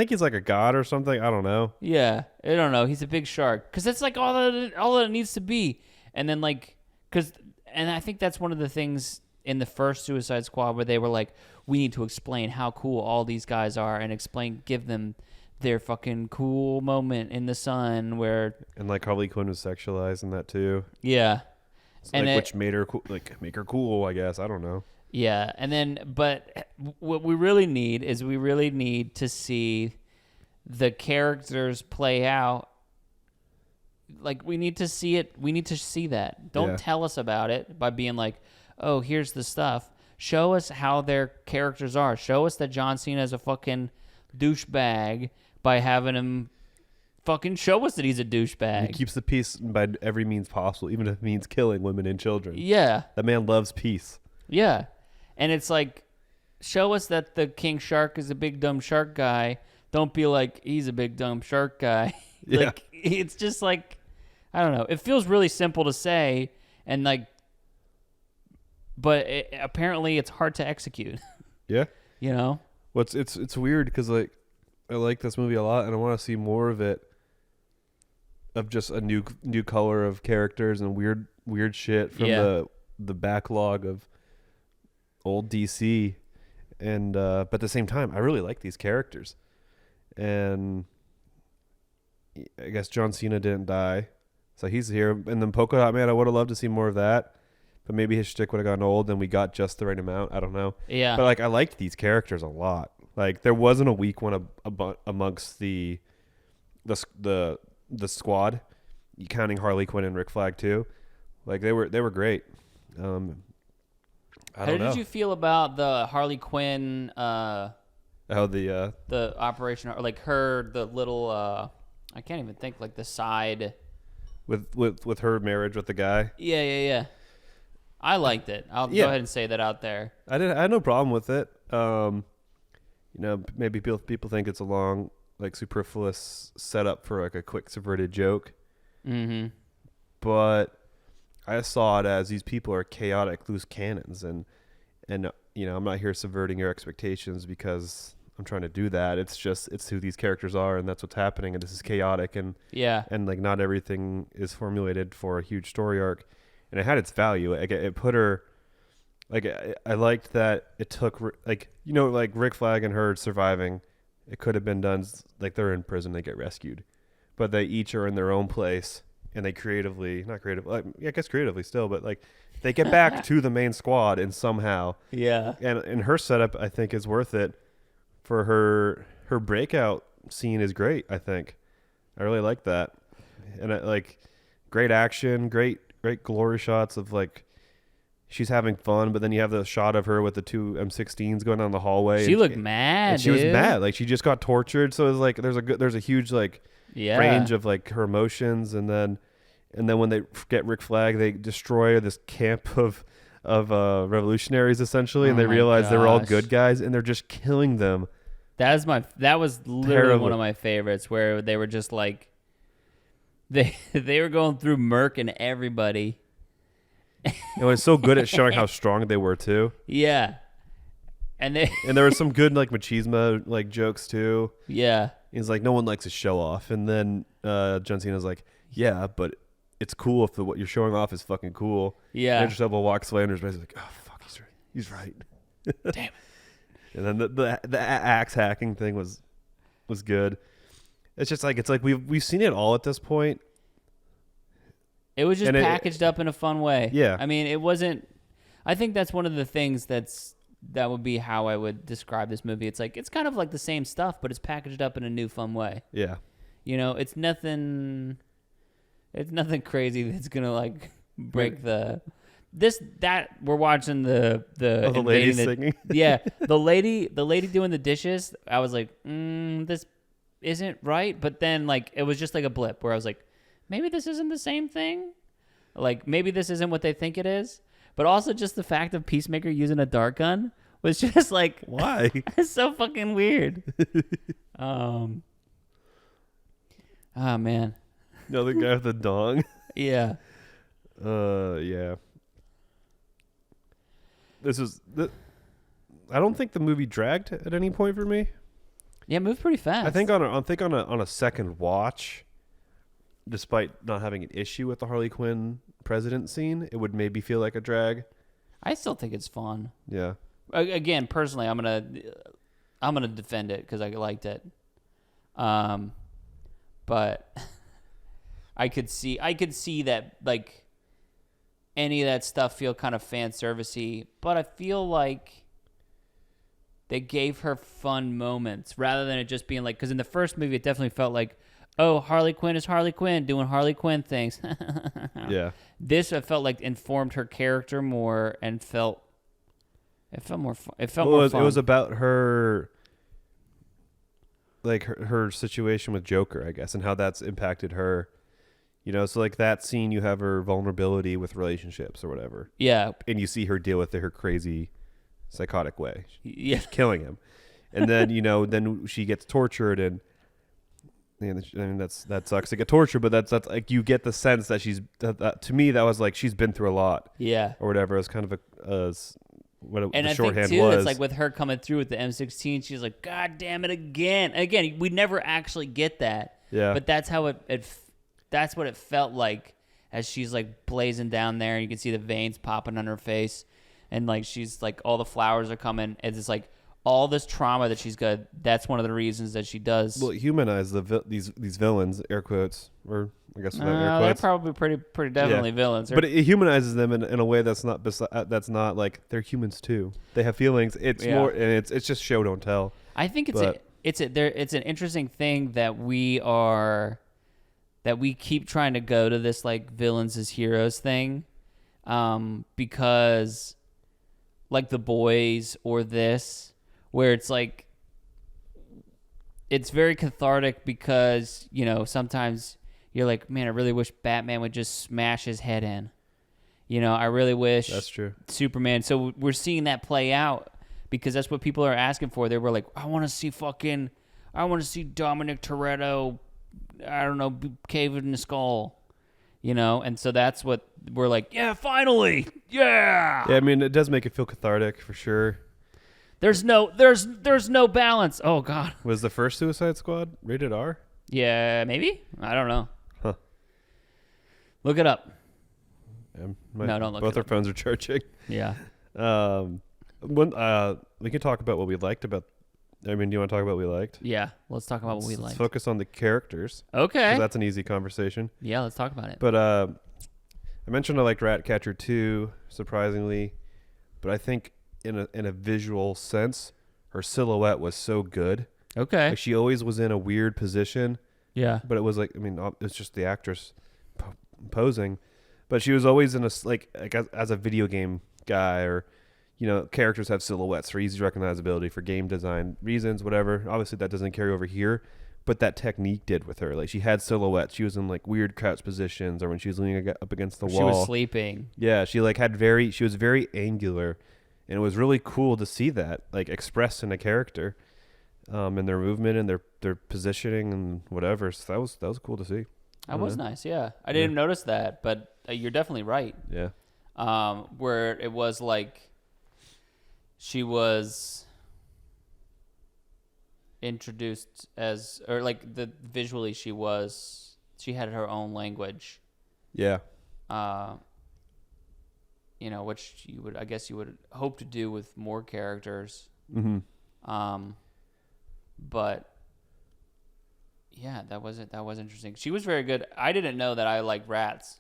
Speaker 4: he's like a god or something. I don't know.
Speaker 3: Yeah, I don't know. He's a big shark because that's like all that it needs to be. And then and I think that's one of the things in the first Suicide Squad where they were like, we need to explain how cool all these guys are and give them their fucking cool moment in the sun where.
Speaker 4: And like Harley Quinn was sexualized in that too.
Speaker 3: Yeah.
Speaker 4: Which made her cool, like make her cool, I guess. I don't know.
Speaker 3: Yeah, and then but what we really need to see the characters play out. Like we need to see it. We need to see that. Don't tell us about it by being like, "Oh, here's the stuff." Show us how their characters are. Show us that John Cena is a fucking douchebag by having him fucking show us that he's a douchebag.
Speaker 4: He keeps the peace by every means possible, even if it means killing women and children.
Speaker 3: Yeah.
Speaker 4: That man loves peace.
Speaker 3: Yeah. And it's like, show us that the King Shark is a big dumb shark guy. Don't be like, he's a big dumb shark guy. Like, it's just like, I don't know. It feels really simple to say, and like, but apparently it's hard to execute.
Speaker 4: Yeah.
Speaker 3: You know?
Speaker 4: Well, it's weird because like I like this movie a lot, and I want to see more of it. Of just a new color of characters and weird shit from the backlog of old DC, and but at the same time, I really like these characters, and I guess John Cena didn't die, so he's here. And then Polka Dot Man, I would have loved to see more of that, but maybe his shtick would have gotten old, and we got just the right amount. I don't know.
Speaker 3: Yeah.
Speaker 4: But like, I liked these characters a lot. Like, there wasn't a weak one amongst the squad, counting Harley Quinn and Rick Flag too. Like they were great.
Speaker 3: How did you feel about the Harley Quinn? The operation, or like the little I can't even think, like the side
Speaker 4: with her marriage with the guy.
Speaker 3: Yeah. I liked it. I'll go ahead and say that out there.
Speaker 4: I had no problem with it. You know, maybe people think it's a long, like, superfluous setup for like a quick subverted joke.
Speaker 3: Mm-hmm.
Speaker 4: But I saw it as these people are chaotic, loose cannons, and you know, I'm not here subverting your expectations because I'm trying to do that. It's who these characters are, and that's what's happening, and this is chaotic, and like not everything is formulated for a huge story arc, and it had its value. It put her Like I liked that it took like like Rick Flag and her surviving. It could have been done like they're in prison, they get rescued, but they each are in their own place, and they not creatively, I guess creatively still, but like they get back to the main squad and somehow.
Speaker 3: Yeah.
Speaker 4: And her setup, I think, is worth it. For her breakout scene is great. I think I really like that, and like great action, great glory shots of like. She's having fun, but then you have the shot of her with the two M16s going down the hallway.
Speaker 3: She looked mad.
Speaker 4: And she was mad, like she just got tortured. So it was like there's a huge like range of like her emotions, and then when they get Rick Flag, they destroy this camp of revolutionaries essentially, and they realize they were all good guys, and they're just killing them. That
Speaker 3: was literally one of my favorites, where they were just like they were going through murking everybody.
Speaker 4: It was so good at showing how strong they were too.
Speaker 3: Yeah, and
Speaker 4: there were some good like machismo like jokes too.
Speaker 3: Yeah,
Speaker 4: he's like, no one likes to show off, and then John Cena's like, yeah, but it's cool if what you're showing off is fucking cool.
Speaker 3: Yeah,
Speaker 4: and Idris Elba walks away and there's basically like, oh fuck, he's right.
Speaker 3: Damn it.
Speaker 4: And then the axe hacking thing was good. It's just like we've seen it all at this point.
Speaker 3: It was just packaged up in a fun way.
Speaker 4: Yeah.
Speaker 3: I mean, it wasn't... I think that's one of the things that would be how I would describe this movie. It's like, it's kind of like the same stuff, but it's packaged up in a new fun way.
Speaker 4: Yeah.
Speaker 3: It's nothing crazy that's going to like break the... We're watching the
Speaker 4: lady singing.
Speaker 3: Yeah. The lady doing the dishes, I was like, this isn't right. But then like, it was just like a blip where I was like, maybe this isn't the same thing. Like, maybe this isn't what they think it is. But also just the fact of Peacemaker using a dart gun was just like...
Speaker 4: Why?
Speaker 3: It's so fucking weird. Oh, man.
Speaker 4: No, the guy with the dong?
Speaker 3: Yeah.
Speaker 4: Yeah. I don't think the movie dragged at any point for me.
Speaker 3: Yeah, it moved pretty fast.
Speaker 4: I think on a second watch... Despite not having an issue with the Harley Quinn president scene, it would maybe feel like a drag.
Speaker 3: I still think it's fun.
Speaker 4: Yeah.
Speaker 3: Again, personally, I'm gonna defend it because I liked it. But I could see that like any of that stuff feel kind of fan servicey, but I feel like they gave her fun moments rather than it just being like, because in the first movie it definitely felt like, oh, Harley Quinn is Harley Quinn doing Harley Quinn things.
Speaker 4: Yeah.
Speaker 3: This I felt like informed her character more and felt more fun. It
Speaker 4: was about her, like her situation with Joker, I guess, and how that's impacted her. So like that scene, you have her vulnerability with relationships or whatever.
Speaker 3: Yeah.
Speaker 4: And you see her deal with her crazy, psychotic way.
Speaker 3: Yeah.
Speaker 4: She's killing him. And then, then she gets tortured and that sucks to get tortured, but that's like you get the sense that she's that to me that was like she's been through a lot,
Speaker 3: yeah,
Speaker 4: or whatever. It was kind of what
Speaker 3: and
Speaker 4: the
Speaker 3: I
Speaker 4: shorthand
Speaker 3: think too,
Speaker 4: was.
Speaker 3: it's like with her coming through with the M16, she's like, God damn it again. We never actually get that,
Speaker 4: yeah.
Speaker 3: But that's how that's what it felt like as she's like blazing down there, and you can see the veins popping on her face, and like she's like all the flowers are coming, and it's like. All this trauma that she's got, that's one of the reasons that she does.
Speaker 4: Well, humanize these villains, air quotes, or I guess without air
Speaker 3: they're
Speaker 4: quotes.
Speaker 3: probably pretty definitely villains.
Speaker 4: But it humanizes them in a way that's not like they're humans too. They have feelings. It's more, and it's just show don't tell.
Speaker 3: I think it's an interesting thing that we keep trying to go to this like villains as heroes thing, because like The Boys or this. Where it's like, it's very cathartic because, sometimes you're like, man, I really wish Batman would just smash his head in. I really wish
Speaker 4: that's true.
Speaker 3: Superman. So we're seeing that play out because that's what people are asking for. They were like, I want to see Dominic Toretto, I don't know, cave in the skull. And so that's what we're like, yeah, finally. Yeah.
Speaker 4: Yeah, I mean, it does make it feel cathartic for sure.
Speaker 3: There's no balance. Oh God.
Speaker 4: Was the first Suicide Squad rated R?
Speaker 3: Yeah, maybe. I don't know.
Speaker 4: Huh.
Speaker 3: Look it up.
Speaker 4: No,
Speaker 3: don't look.
Speaker 4: Both our phones are charging.
Speaker 3: Yeah.
Speaker 4: We can talk about what we liked about. I mean, do you want to talk about what we liked?
Speaker 3: Yeah, let's talk about what we
Speaker 4: Let's
Speaker 3: liked.
Speaker 4: focus on the characters.
Speaker 3: Okay.
Speaker 4: 'Cause that's an easy conversation.
Speaker 3: Yeah, let's talk about it.
Speaker 4: But I mentioned I liked Ratcatcher 2, surprisingly. But I think in a visual sense, her silhouette was so good.
Speaker 3: Okay.
Speaker 4: Like she always was in a weird position.
Speaker 3: Yeah.
Speaker 4: But it was like, I mean, it's just the actress posing. But she was always in like as a video game guy, or characters have silhouettes for easy recognizability for game design reasons, whatever. Obviously, that doesn't carry over here, but that technique did with her. Like she had silhouettes. She was in like weird crouch positions, or when she was leaning up against the wall.
Speaker 3: She was sleeping.
Speaker 4: Yeah, she was very angular, and it was really cool to see that like expressed in a character, in their movement and their positioning and whatever. So that was cool to see.
Speaker 3: That was nice. Yeah, I didn't notice that, but you're definitely right.
Speaker 4: Yeah.
Speaker 3: Where it was like she was introduced as, or like visually she had her own language.
Speaker 4: Yeah.
Speaker 3: Which I guess you would hope to do with more characters.
Speaker 4: Mm-hmm.
Speaker 3: But yeah, that was interesting. She was very good. I didn't know that I like rats.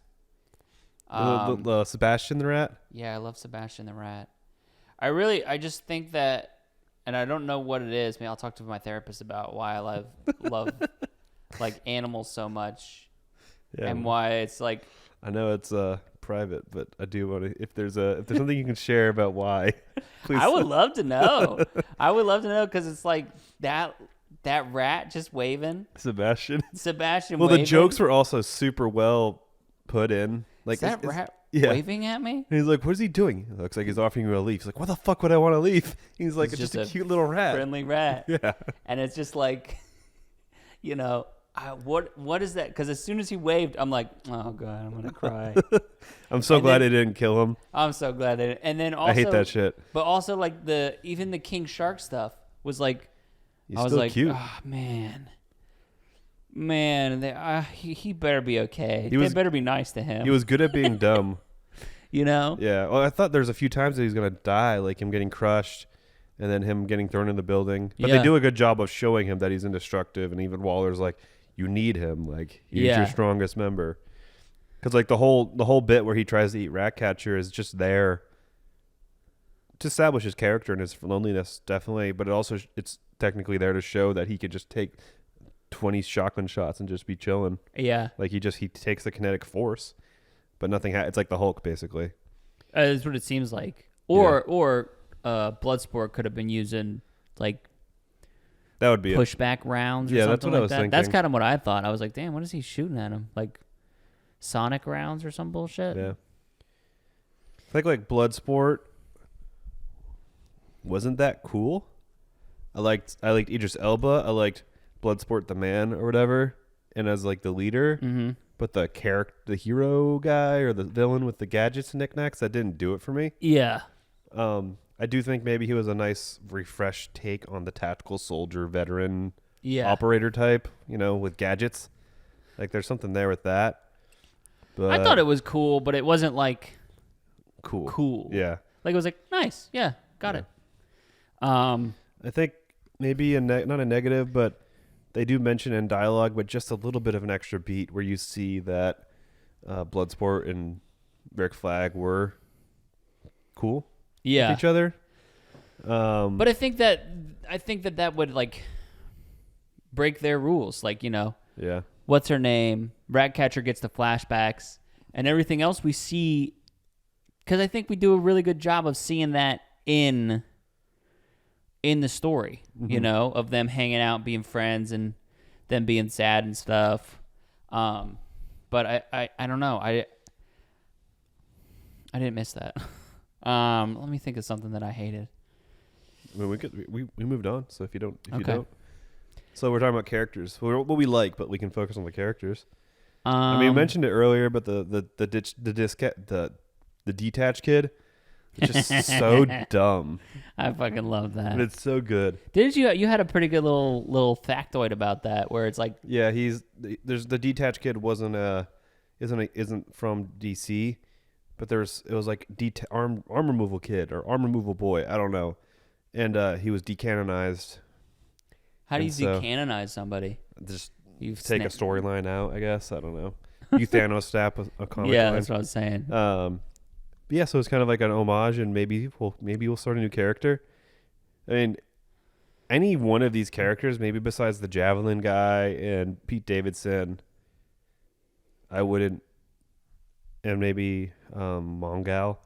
Speaker 4: The Sebastian the rat.
Speaker 3: Yeah, I love Sebastian the rat. I just think that, and I don't know what it is. Maybe I'll talk to my therapist about why I love like animals so much, and why it's like.
Speaker 4: I know it's private, but I do want to. If there's something you can share about why, please.
Speaker 3: I would love to know. I would love to know, because it's like that rat just waving.
Speaker 4: Sebastian.
Speaker 3: Well,
Speaker 4: waving. The jokes were also super well put in. Like
Speaker 3: is that rat waving at me?
Speaker 4: And he's like, "What is he doing?" It looks like he's offering you a leaf. He's like, "What the fuck would I want to leaf?" He's like, "It's just a cute little rat,
Speaker 3: friendly rat."
Speaker 4: Yeah.
Speaker 3: And it's just like, what is that? Because as soon as he waved, I'm like, oh god, I'm gonna cry.
Speaker 4: I'm so glad they didn't kill him.
Speaker 3: I'm so glad they didn't. And then also,
Speaker 4: I hate that shit.
Speaker 3: But also like even the King Shark stuff was like,
Speaker 4: I was like,
Speaker 3: cute. Oh man, he better be okay. They better be nice to him.
Speaker 4: He was good at being dumb.
Speaker 3: Yeah.
Speaker 4: Well, I thought there's a few times that he's gonna die, like him getting crushed, and then him getting thrown in the building. But they do a good job of showing him that he's indestructive, and even Waller's like, you need him, like he's your strongest member. Because like the whole bit where he tries to eat Ratcatcher is just there to establish his character and his loneliness, definitely. But it's technically there to show that he could just take 20 shotgun shots and just be chilling.
Speaker 3: Yeah.
Speaker 4: Like he takes the kinetic force, but nothing. It's like the Hulk, basically.
Speaker 3: That's what it seems like. Or Bloodsport could have been using like
Speaker 4: that would be
Speaker 3: pushback rounds. Or something
Speaker 4: that's what I was thinking.
Speaker 3: That's kind of what I thought. I was like, damn, what is he shooting at him? Like sonic rounds or some bullshit.
Speaker 4: Yeah. I think like Bloodsport wasn't that cool. I liked Idris Elba. I liked Bloodsport the man or whatever, and as like the leader.
Speaker 3: Mm-hmm.
Speaker 4: But the hero guy or the villain with the gadgets and knickknacks, that didn't do it for me.
Speaker 3: Yeah.
Speaker 4: I do think maybe he was a nice refreshed take on the tactical soldier veteran operator type, with gadgets. Like there's something there with that. But
Speaker 3: I thought it was cool, but it wasn't like
Speaker 4: cool. Yeah.
Speaker 3: Like it was like, nice. Yeah. Got it.
Speaker 4: I think maybe not a negative, but they do mention in dialogue, but just a little bit of an extra beat where you see that Bloodsport and Rick Flag were cool with each other.
Speaker 3: But I think that would like break their rules. Like, what's her name? Ratcatcher gets the flashbacks and everything else we see. Because I think we do a really good job of seeing that in the story, of them hanging out, being friends, and them being sad and stuff. But I don't know. I didn't miss that. Let me think of something that I hated.
Speaker 4: I mean, we moved on. So if you don't, so we're talking about characters. What we like, but we can focus on the characters. I mean, you mentioned it earlier, but the detached kid. It's just so dumb.
Speaker 3: I fucking love that.
Speaker 4: But it's so good.
Speaker 3: Didn't you had a pretty good little factoid about that, where it's like,
Speaker 4: there's the detached kid isn't from DC, but it was like arm removal kid or arm removal boy. I don't know, and he was decanonized.
Speaker 3: How do you
Speaker 4: And so-
Speaker 3: decanonize somebody?
Speaker 4: Just
Speaker 3: You've
Speaker 4: take a storyline out, I guess. I don't know. You Thanos snap a comic
Speaker 3: Yeah,
Speaker 4: line.
Speaker 3: that's what I was saying.
Speaker 4: Yeah, so it's kind of like an homage, and maybe we'll start a new character. I mean, any one of these characters, maybe besides the Javelin guy and Pete Davidson, I wouldn't, and maybe Mongal.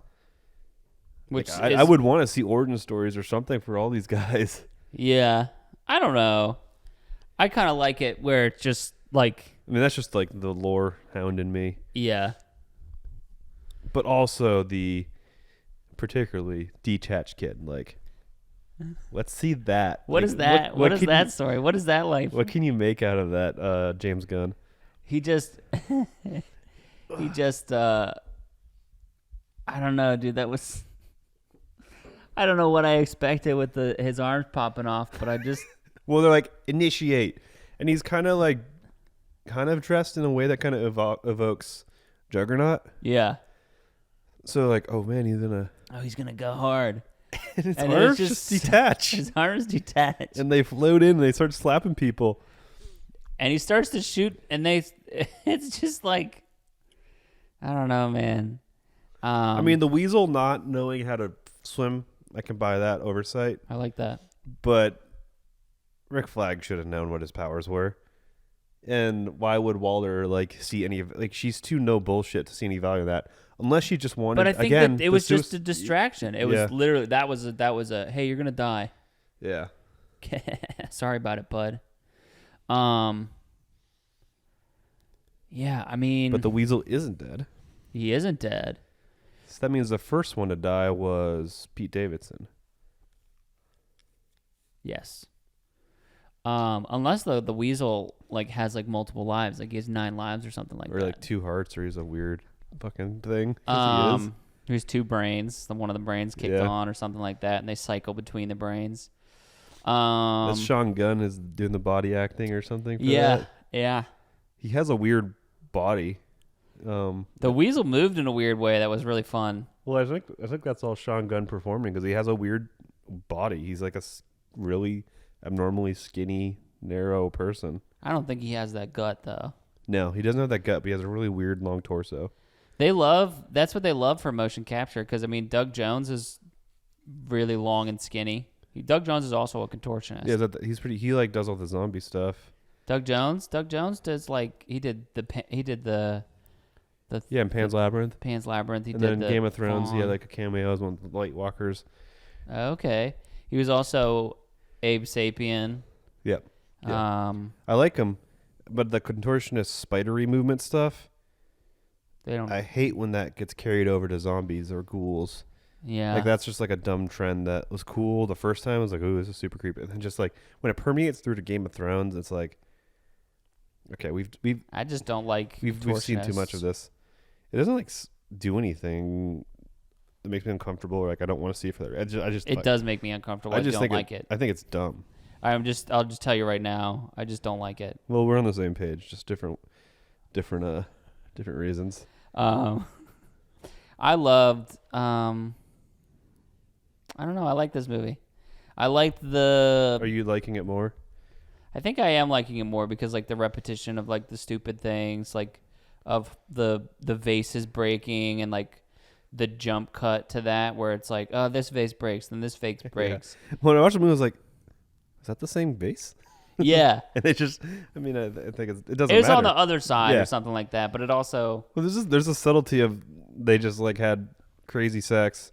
Speaker 3: Which
Speaker 4: Like, I would want to see origin stories or something for all these guys.
Speaker 3: Yeah, I don't know. I kind of like it where it's just like,
Speaker 4: I mean, that's just like the lore hound in me,
Speaker 3: yeah,
Speaker 4: but also the particularly detached kid. Like, let's see that.
Speaker 3: What
Speaker 4: Like,
Speaker 3: is that? What is
Speaker 4: can
Speaker 3: that
Speaker 4: you-
Speaker 3: story? What is that like?
Speaker 4: What can you make out of that, James Gunn?
Speaker 3: He just, I don't know, dude. That was, I don't know what I expected with his arms popping off, but I just,
Speaker 4: Well, they're like initiate, and he's kind of dressed in a way that kind of evokes Juggernaut.
Speaker 3: yeah.
Speaker 4: So like, oh man,
Speaker 3: He's gonna go hard.
Speaker 4: and his
Speaker 3: And
Speaker 4: arms
Speaker 3: it's
Speaker 4: just detach,
Speaker 3: His arms detach,
Speaker 4: and they float in, and they start slapping people.
Speaker 3: and he starts to shoot, and it's just like, I don't know, man.
Speaker 4: I mean, the weasel not knowing how to swim, I can buy that oversight,
Speaker 3: I like that.
Speaker 4: but Rick Flag should have known what his powers were. And why would Walter like see any of like she's too no bullshit to see any value in that unless she just wanted.
Speaker 3: But I think
Speaker 4: again,
Speaker 3: that it was just a distraction. It
Speaker 4: Yeah.
Speaker 3: was literally that was a hey, you're gonna die.
Speaker 4: Yeah.
Speaker 3: Sorry about it, bud. Yeah, I mean,
Speaker 4: But the weasel isn't dead.
Speaker 3: he isn't dead.
Speaker 4: So that means the first one to die was Pete Davidson.
Speaker 3: Yes. Unless the weasel like has like multiple lives, like he has 9 lives or something like
Speaker 4: Or
Speaker 3: that.
Speaker 4: like 2 hearts, or he's a weird fucking thing. 'Cause he is.
Speaker 3: He has 2 brains. One of the brains kicked
Speaker 4: Yeah.
Speaker 3: on or something like that, and they cycle between the brains.
Speaker 4: That's Sean Gunn is doing the body acting or something for
Speaker 3: Yeah,
Speaker 4: that.
Speaker 3: yeah.
Speaker 4: He has a weird body.
Speaker 3: The weasel moved in a weird way that was really fun.
Speaker 4: Well, I think that's all Sean Gunn performing because he has a weird body. He's like a really abnormally skinny, narrow person.
Speaker 3: I don't think he has that gut though.
Speaker 4: No, he doesn't have that gut, but he has a really weird long torso.
Speaker 3: That's what they love for motion capture because I mean Doug Jones is really long and skinny. Doug Jones is also a contortionist.
Speaker 4: Yeah, he's pretty. He like does all the zombie stuff.
Speaker 3: Doug Jones does like he did the
Speaker 4: Yeah, in Pan's Labyrinth.
Speaker 3: Pan's Labyrinth. He
Speaker 4: And
Speaker 3: did
Speaker 4: then
Speaker 3: the
Speaker 4: Game of Thrones, he had
Speaker 3: Fawn.
Speaker 4: like a cameo as one of the Light Walkers.
Speaker 3: Okay, he was also Abe Sapien.
Speaker 4: Yep. Yeah. I like him, but the contortionist spidery movement stuff,
Speaker 3: They don't.
Speaker 4: I hate when that gets carried over to zombies or ghouls.
Speaker 3: Yeah.
Speaker 4: Like that's just like a dumb trend that was cool the first time. I was like, "Ooh, this is super creepy." And then just like when it permeates through to Game of Thrones, it's like, okay, we've
Speaker 3: I just don't like.
Speaker 4: seen too much of
Speaker 3: contortionists.
Speaker 4: this. It doesn't like do anything that makes me uncomfortable, or like I don't want to see it for that. I just
Speaker 3: It does make me uncomfortable. I
Speaker 4: just
Speaker 3: don't
Speaker 4: think
Speaker 3: like it.
Speaker 4: I think it's dumb.
Speaker 3: I'll just tell you right now. I just don't like it.
Speaker 4: Well, we're on the same page, just different reasons.
Speaker 3: I loved. I don't know. I like this movie. I liked the.
Speaker 4: Are you liking it more?
Speaker 3: I think I am liking it more because like the repetition of like the stupid things, like of the vases breaking and like the jump cut to that where it's like, oh, this vase breaks, then this vase breaks.
Speaker 4: When I watched the movie, I was like, "Is that the same base?"
Speaker 3: Yeah.
Speaker 4: And it just, I mean, I think it doesn't
Speaker 3: It was
Speaker 4: matter.
Speaker 3: on the other side
Speaker 4: Yeah.
Speaker 3: or something like that, but it also
Speaker 4: Well, there's a subtlety of they just like had crazy sex,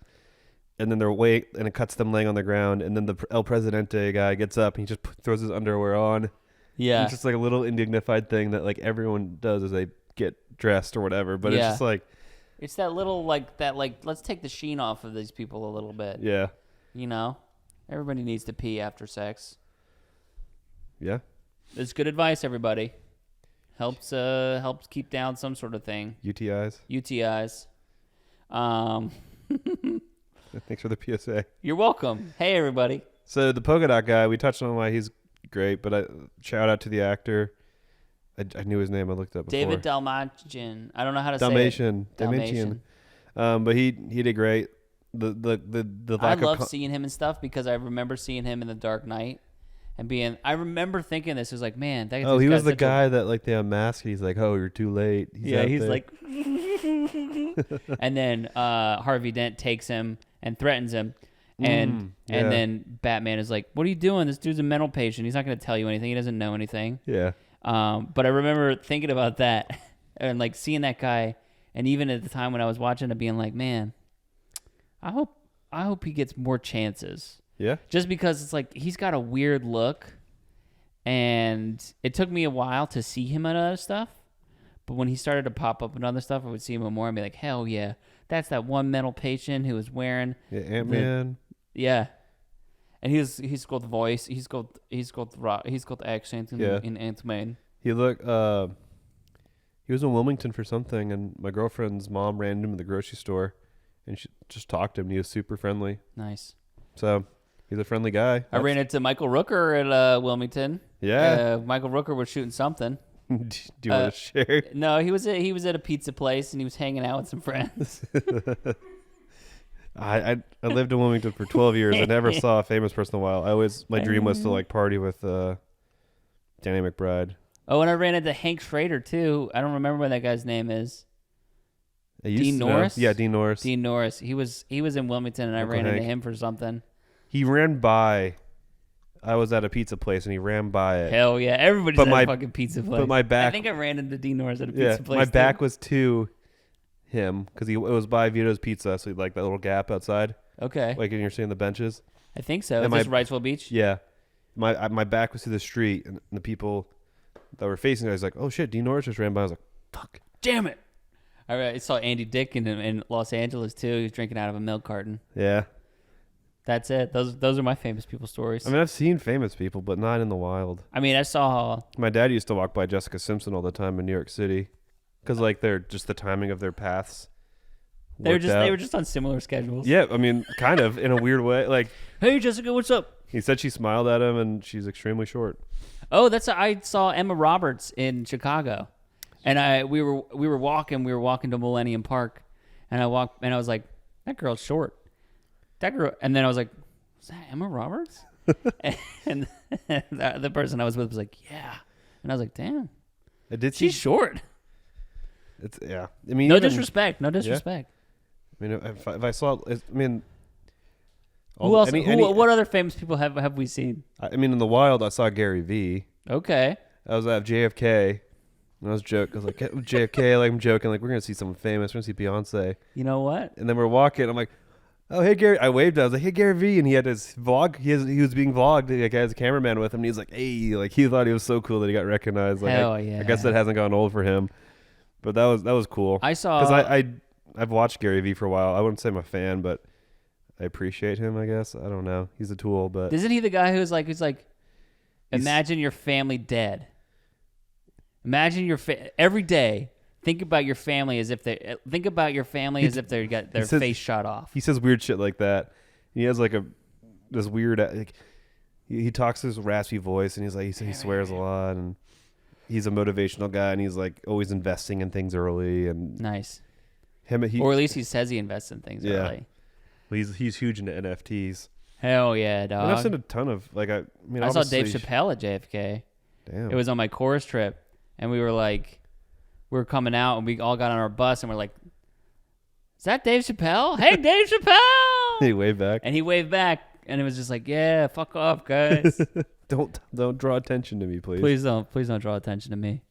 Speaker 4: and then they're and it cuts them laying on the ground, and then the El Presidente guy gets up and he just throws his underwear on.
Speaker 3: yeah.
Speaker 4: It's just like a little indignified thing that like everyone does as they get dressed or whatever. But it's
Speaker 3: Yeah.
Speaker 4: just like,
Speaker 3: It's that little like let's take the sheen off of these people a little bit.
Speaker 4: yeah,
Speaker 3: You know? Everybody needs to pee after sex.
Speaker 4: yeah,
Speaker 3: It's good advice, everybody. Helps keep down some sort of thing.
Speaker 4: UTIs.
Speaker 3: UTIs.
Speaker 4: Thanks for the PSA.
Speaker 3: You're welcome. Hey, everybody.
Speaker 4: So the polka dot guy, we touched on why he's great, but shout out to the actor. I knew his name. I looked up before.
Speaker 3: David Dalmatian. I don't know how to
Speaker 4: Dalmatian.
Speaker 3: say it. Dalmatian.
Speaker 4: But he did great. The
Speaker 5: I
Speaker 4: lack
Speaker 5: love
Speaker 4: of
Speaker 5: seeing him and stuff because I remember seeing him in The Dark Knight and I remember thinking this was like, man, that
Speaker 4: he was the guy that like they unmasked. He's like, oh, you're too late. He's
Speaker 5: like, and then Harvey Dent takes him and threatens him. And then Batman is like, what are you doing? This dude's a mental patient. He's not going to tell you anything. He doesn't know anything.
Speaker 4: Yeah.
Speaker 5: But I remember thinking about that and like seeing that guy. And even at the time when I was watching it being like, man, I hope he gets more chances.
Speaker 4: Yeah.
Speaker 5: Just because it's like, he's got a weird look. And it took me a while to see him in other stuff. But when he started to pop up in other stuff, I would see him more and be like, hell yeah. That's that one mental patient who was wearing
Speaker 4: Ant-Man.
Speaker 5: Yeah, and he's got the voice. He's got the accent in Ant-Man.
Speaker 4: He was in Wilmington for something, and my girlfriend's mom ran into him in the grocery store, and she just talked to him. And he was super friendly.
Speaker 5: Nice.
Speaker 4: So he's a friendly guy.
Speaker 5: I ran into Michael Rooker at Wilmington.
Speaker 4: Yeah.
Speaker 5: Michael Rooker was shooting something.
Speaker 4: Do you want to share?
Speaker 5: No, he was at a pizza place and he was hanging out with some friends.
Speaker 4: I lived in Wilmington for 12 years. I never saw a famous person in a while. My dream was to like party with Danny McBride.
Speaker 5: Oh, and I ran into Hank Schrader too. I don't remember what that guy's name is. Dean Norris?
Speaker 4: Yeah, Dean Norris.
Speaker 5: Dean Norris. He was in Wilmington and I ran into him for something.
Speaker 4: He ran by. I was at a pizza place and he ran by it.
Speaker 5: Hell yeah. Everybody's at a fucking pizza place.
Speaker 4: But my back.
Speaker 5: I think I ran into Dean Norris at a pizza place.
Speaker 4: My back was to him because it was by Vito's Pizza. So like that little gap outside.
Speaker 5: Okay.
Speaker 4: Like when you're seeing the benches.
Speaker 5: I think so.
Speaker 4: And
Speaker 5: Is this Wrightsville Beach?
Speaker 4: Yeah. My back was to the street and the people that were facing it, I was like, oh shit, Dean Norris just ran by. I was like, fuck.
Speaker 5: Damn it. I saw Andy Dick in Los Angeles too. He was drinking out of a milk carton.
Speaker 4: Yeah.
Speaker 5: That's it. Those are my famous people stories.
Speaker 4: I mean, I've seen famous people, but not in the wild.
Speaker 5: I mean, I saw...
Speaker 4: My dad used to walk by Jessica Simpson all the time in New York City because, like, they're just the timing of their paths.
Speaker 5: They were just on similar schedules.
Speaker 4: Yeah, I mean, kind of in a weird way. Like,
Speaker 5: hey, Jessica, what's up?
Speaker 4: He said she smiled at him, and she's extremely short.
Speaker 5: Oh, I saw Emma Roberts in Chicago, and we were walking to Millennium Park, and I was like, that girl's short. That girl, and then I was like, "Was that Emma Roberts?" and the person I was with was like, "Yeah," and I was like, "Damn, she's short."
Speaker 4: It's yeah. I mean,
Speaker 5: no disrespect. Yeah. I
Speaker 4: mean, if I saw, I mean,
Speaker 5: who else? What other famous people have we seen?
Speaker 4: I mean, in the wild, I saw Gary Vee.
Speaker 5: Okay.
Speaker 4: I was at JFK. And I was like, JFK, like I'm joking, like we're gonna see someone famous. We're gonna see Beyonce.
Speaker 5: You know what?
Speaker 4: And then we're walking. I'm like, oh, hey, Gary. I waved. I was like, hey, Gary Vee. And he had his vlog. He was being vlogged. Like, I had a cameraman with him. And he's like, hey, like he thought he was so cool that he got recognized. Like,
Speaker 5: hell yeah.
Speaker 4: I guess that hasn't gone old for him. But that was cool.
Speaker 5: I saw.
Speaker 4: Because I've watched Gary Vee for a while. I wouldn't say I'm a fan, but I appreciate him, I guess. I don't know. He's a tool, but.
Speaker 5: Isn't he the guy who's like, imagine your family dead. Imagine every day. Think about your family as if they got their face shot off.
Speaker 4: He says weird shit like that. He has like this weird like he talks this raspy voice and he swears a lot and he's a motivational guy and he's like always investing in things early and
Speaker 5: nice.
Speaker 4: Or
Speaker 5: at least he says he invests in things early.
Speaker 4: Well, he's huge into NFTs.
Speaker 5: Hell yeah, dog.
Speaker 4: And I've seen a ton of I
Speaker 5: saw Dave Chappelle at JFK.
Speaker 4: Damn.
Speaker 5: It was on my chorus trip and we were coming out and we all got on our bus and we're like, is that Dave Chappelle? Hey, Dave Chappelle!
Speaker 4: He waved back.
Speaker 5: And he waved back and it was just like, yeah, fuck off, guys.
Speaker 4: Don't draw attention to me, please.
Speaker 5: Please don't draw attention to me.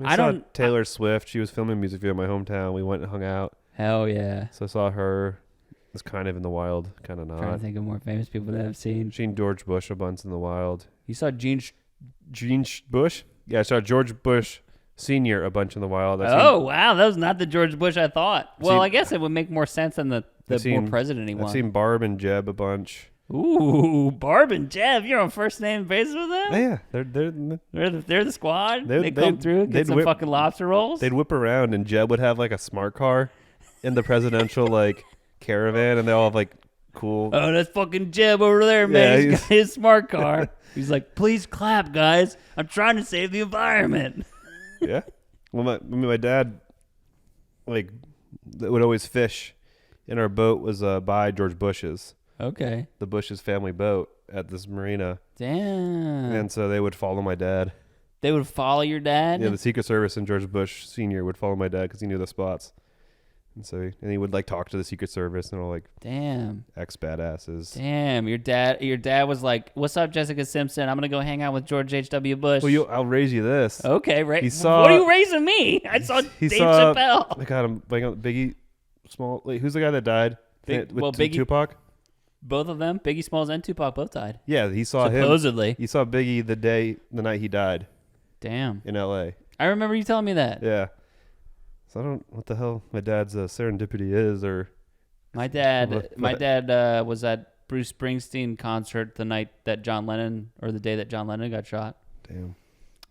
Speaker 4: I saw Taylor Swift. She was filming a music video in my hometown. We went and hung out.
Speaker 5: Hell yeah.
Speaker 4: So I saw her. It's kind of in the wild, kind of not.
Speaker 5: I'm trying to think of more famous people that I've seen.
Speaker 4: Seen George Bush a bunch in the wild.
Speaker 5: You saw Gene
Speaker 4: Bush? Yeah, I saw George Bush Senior a bunch in the wild.
Speaker 5: Wow, that was not the George Bush I thought. Well, I guess it would make more sense than the more president he won.
Speaker 4: I've seen Barb and Jeb a bunch.
Speaker 5: Ooh, Barb and Jeb, you're on first name basis with them?
Speaker 4: Oh, yeah,
Speaker 5: they're the squad. They come through, get some fucking lobster rolls.
Speaker 4: They'd whip around, and Jeb would have like a smart car in the presidential like caravan, and they all have like cool.
Speaker 5: Oh, that's fucking Jeb over there, man. He's got his smart car. He's like, please clap, guys. I'm trying to save the environment.
Speaker 4: Yeah. Well, my dad like would always fish and our boat was by George Bush's.
Speaker 5: Okay.
Speaker 4: The Bush's family boat at this marina.
Speaker 5: Damn.
Speaker 4: And so they would follow my dad.
Speaker 5: They would follow your dad?
Speaker 4: Yeah, the Secret Service and George Bush Sr. would follow my dad because he knew the spots. And so he would like talk to the Secret Service and all like
Speaker 5: Damn.
Speaker 4: ex-badasses.
Speaker 5: Damn. Your dad was like, "What's up, Jessica Simpson? I'm going to go hang out with George H.W. Bush."
Speaker 4: Well, I'll raise you this.
Speaker 5: Okay, right.
Speaker 4: He saw-
Speaker 5: What are you raising me? I saw Dave Chappelle.
Speaker 4: I got him. Biggie Small. Wait, who's the guy that died?
Speaker 5: Biggie.
Speaker 4: Tupac?
Speaker 5: Both of them, Biggie Smalls and Tupac, both died.
Speaker 4: Yeah, he saw him.
Speaker 5: Supposedly.
Speaker 4: He saw Biggie the night he died
Speaker 5: Damn.
Speaker 4: in L.A.
Speaker 5: I remember you telling me that.
Speaker 4: Yeah. So I don't what the hell my dad's serendipity is or
Speaker 5: My dad
Speaker 4: What?
Speaker 5: was at Bruce Springsteen concert the night that John Lennon, or the day that John Lennon got shot.
Speaker 4: damn.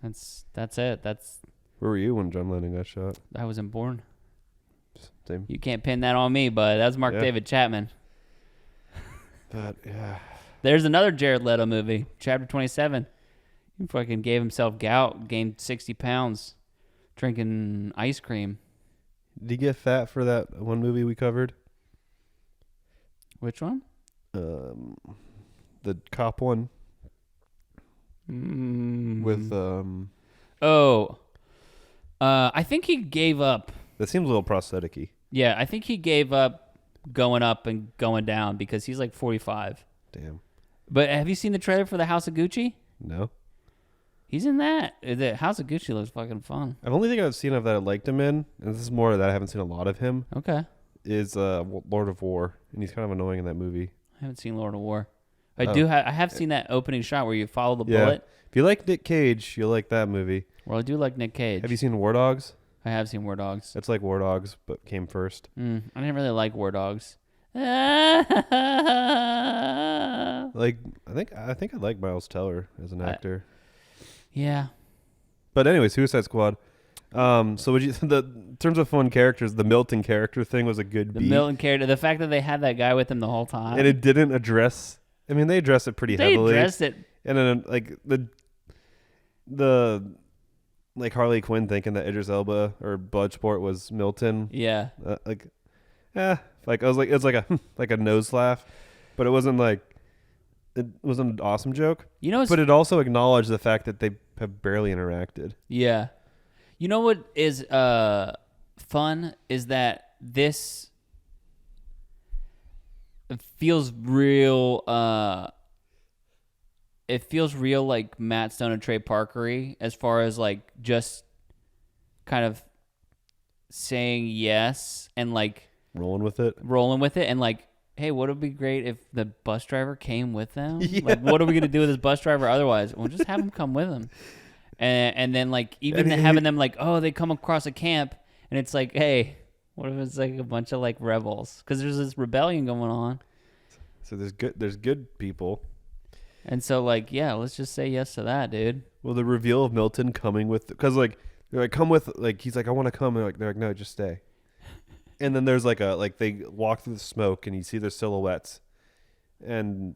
Speaker 5: That's it.
Speaker 4: Where were you when John Lennon got shot?
Speaker 5: I wasn't born.
Speaker 4: Same.
Speaker 5: You can't pin that on me, but that's Mark
Speaker 4: Yeah.
Speaker 5: David Chapman.
Speaker 4: But yeah.
Speaker 5: There's another Jared Leto movie, Chapter 27. He fucking gave himself gout, gained 60 pounds, drinking ice cream.
Speaker 4: Did he get fat for that one movie we covered?
Speaker 5: Which one?
Speaker 4: The cop one with
Speaker 5: I think he gave up.
Speaker 4: that seems a little prosthetic-y.
Speaker 5: Yeah, I think he gave up going up and going down because he's like 45.
Speaker 4: Damn.
Speaker 5: But have you seen the trailer for the House of Gucci?
Speaker 4: No.
Speaker 5: He's in that. The House of Gucci looks fucking fun.
Speaker 4: The only thing I've seen of that I liked him in, and this is more that I haven't seen a lot of him,
Speaker 5: Okay.
Speaker 4: is Lord of War, and he's kind of annoying in that movie.
Speaker 5: I haven't seen Lord of War. I have seen that opening shot where you follow the bullet.
Speaker 4: If you like Nick Cage, you'll like that movie.
Speaker 5: Well, I do like Nick Cage.
Speaker 4: Have you seen War Dogs?
Speaker 5: I have seen War Dogs.
Speaker 4: It's like War Dogs, but came first.
Speaker 5: I didn't really like War Dogs.
Speaker 4: Like, I think I like Miles Teller as an actor.
Speaker 5: Yeah.
Speaker 4: But anyway, Suicide Squad. So would you in terms of fun characters, the Milton character thing was a good
Speaker 5: The
Speaker 4: beat.
Speaker 5: Milton character, the fact that they had that guy with him the whole time.
Speaker 4: And it didn't address. I mean, they addressed it pretty heavily.
Speaker 5: They addressed it.
Speaker 4: And then like the like Harley Quinn thinking that Idris Elba or Bloodsport was Milton.
Speaker 5: Yeah.
Speaker 4: Like I was like, it's like a like a nose laugh, but it wasn't like it wasn't an awesome joke.
Speaker 5: You know,
Speaker 4: But it also acknowledged the fact that they have barely interacted.
Speaker 5: yeah. You know what is fun is that this feels real. It feels real like Matt Stone and Trey Parkery as far as like just kind of saying yes and like
Speaker 4: Rolling with it.
Speaker 5: and like, hey, would it be great if the bus driver came with them?
Speaker 4: Yeah.
Speaker 5: Like, what are we gonna do with this bus driver otherwise? We'll just have him come with him. And then like even having them like, oh, they come across a camp and it's like, hey, what if it's like a bunch of like rebels? Because there's this rebellion going on.
Speaker 4: So there's good people.
Speaker 5: And so like, yeah, let's just say yes to that, dude.
Speaker 4: Well, the reveal of Milton coming with, because like they're like, come with, like he's like, I want to come, and they're like, no, just stay. And then there's like they walk through the smoke and you see their silhouettes, and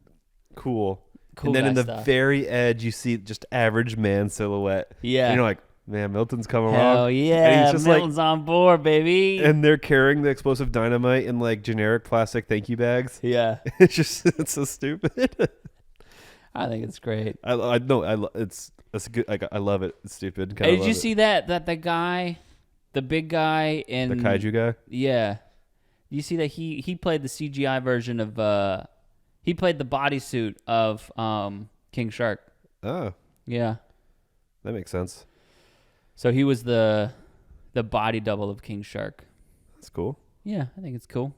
Speaker 4: cool. And then
Speaker 5: guy
Speaker 4: in the
Speaker 5: stuff.
Speaker 4: very edge you see just average man silhouette.
Speaker 5: Yeah.
Speaker 4: And you're like, man, Milton's coming
Speaker 5: Hell
Speaker 4: along.
Speaker 5: yeah,
Speaker 4: And he's just
Speaker 5: Milton's on board, baby.
Speaker 4: and they're carrying the explosive dynamite in like generic plastic thank you bags.
Speaker 5: yeah,
Speaker 4: It's so stupid.
Speaker 5: I think it's great.
Speaker 4: I know it's good. I love it. It's stupid.
Speaker 5: Hey, did you see that the guy, the big guy in
Speaker 4: the kaiju guy?
Speaker 5: Yeah, you see that he played the CGI version of he played the bodysuit of King Shark.
Speaker 4: Oh,
Speaker 5: Yeah,
Speaker 4: that makes sense.
Speaker 5: so he was the body double of King Shark.
Speaker 4: That's cool.
Speaker 5: Yeah, I think it's cool.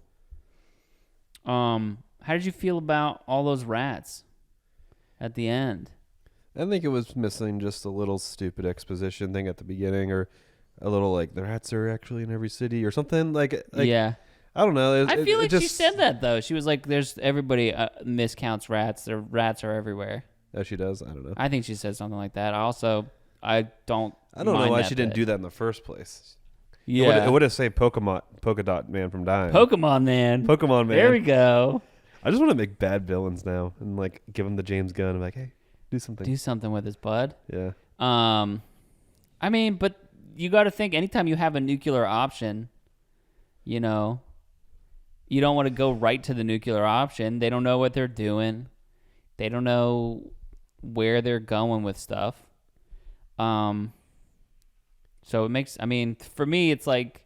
Speaker 5: How did you feel about all those rats at the end?
Speaker 4: I think it was missing just a little stupid exposition thing at the beginning, or a little like the rats are actually in every city or something. Like
Speaker 5: Yeah.
Speaker 4: I don't know.
Speaker 5: I feel like
Speaker 4: just,
Speaker 5: she said that, though. She was like, there's everybody miscounts rats. Their rats are everywhere.
Speaker 4: Oh, she does. I don't know.
Speaker 5: I think she said something like that. I don't
Speaker 4: know
Speaker 5: mind
Speaker 4: why
Speaker 5: that
Speaker 4: she didn't
Speaker 5: bit.
Speaker 4: do that in the first place.
Speaker 5: Yeah.
Speaker 4: It would have saved Polka Dot Man from dying.
Speaker 5: Pokemon Man.
Speaker 4: Pokemon Man.
Speaker 5: There we go.
Speaker 4: I just want to make bad villains now and like give him the James Gunn. I'm like, hey, do something.
Speaker 5: Do something with his bud.
Speaker 4: Yeah.
Speaker 5: I mean, but you got to think anytime you have a nuclear option, you you don't want to go right to the nuclear option. They don't know what they're doing. They don't know where they're going with stuff. So it makes, I mean, for me, it's like,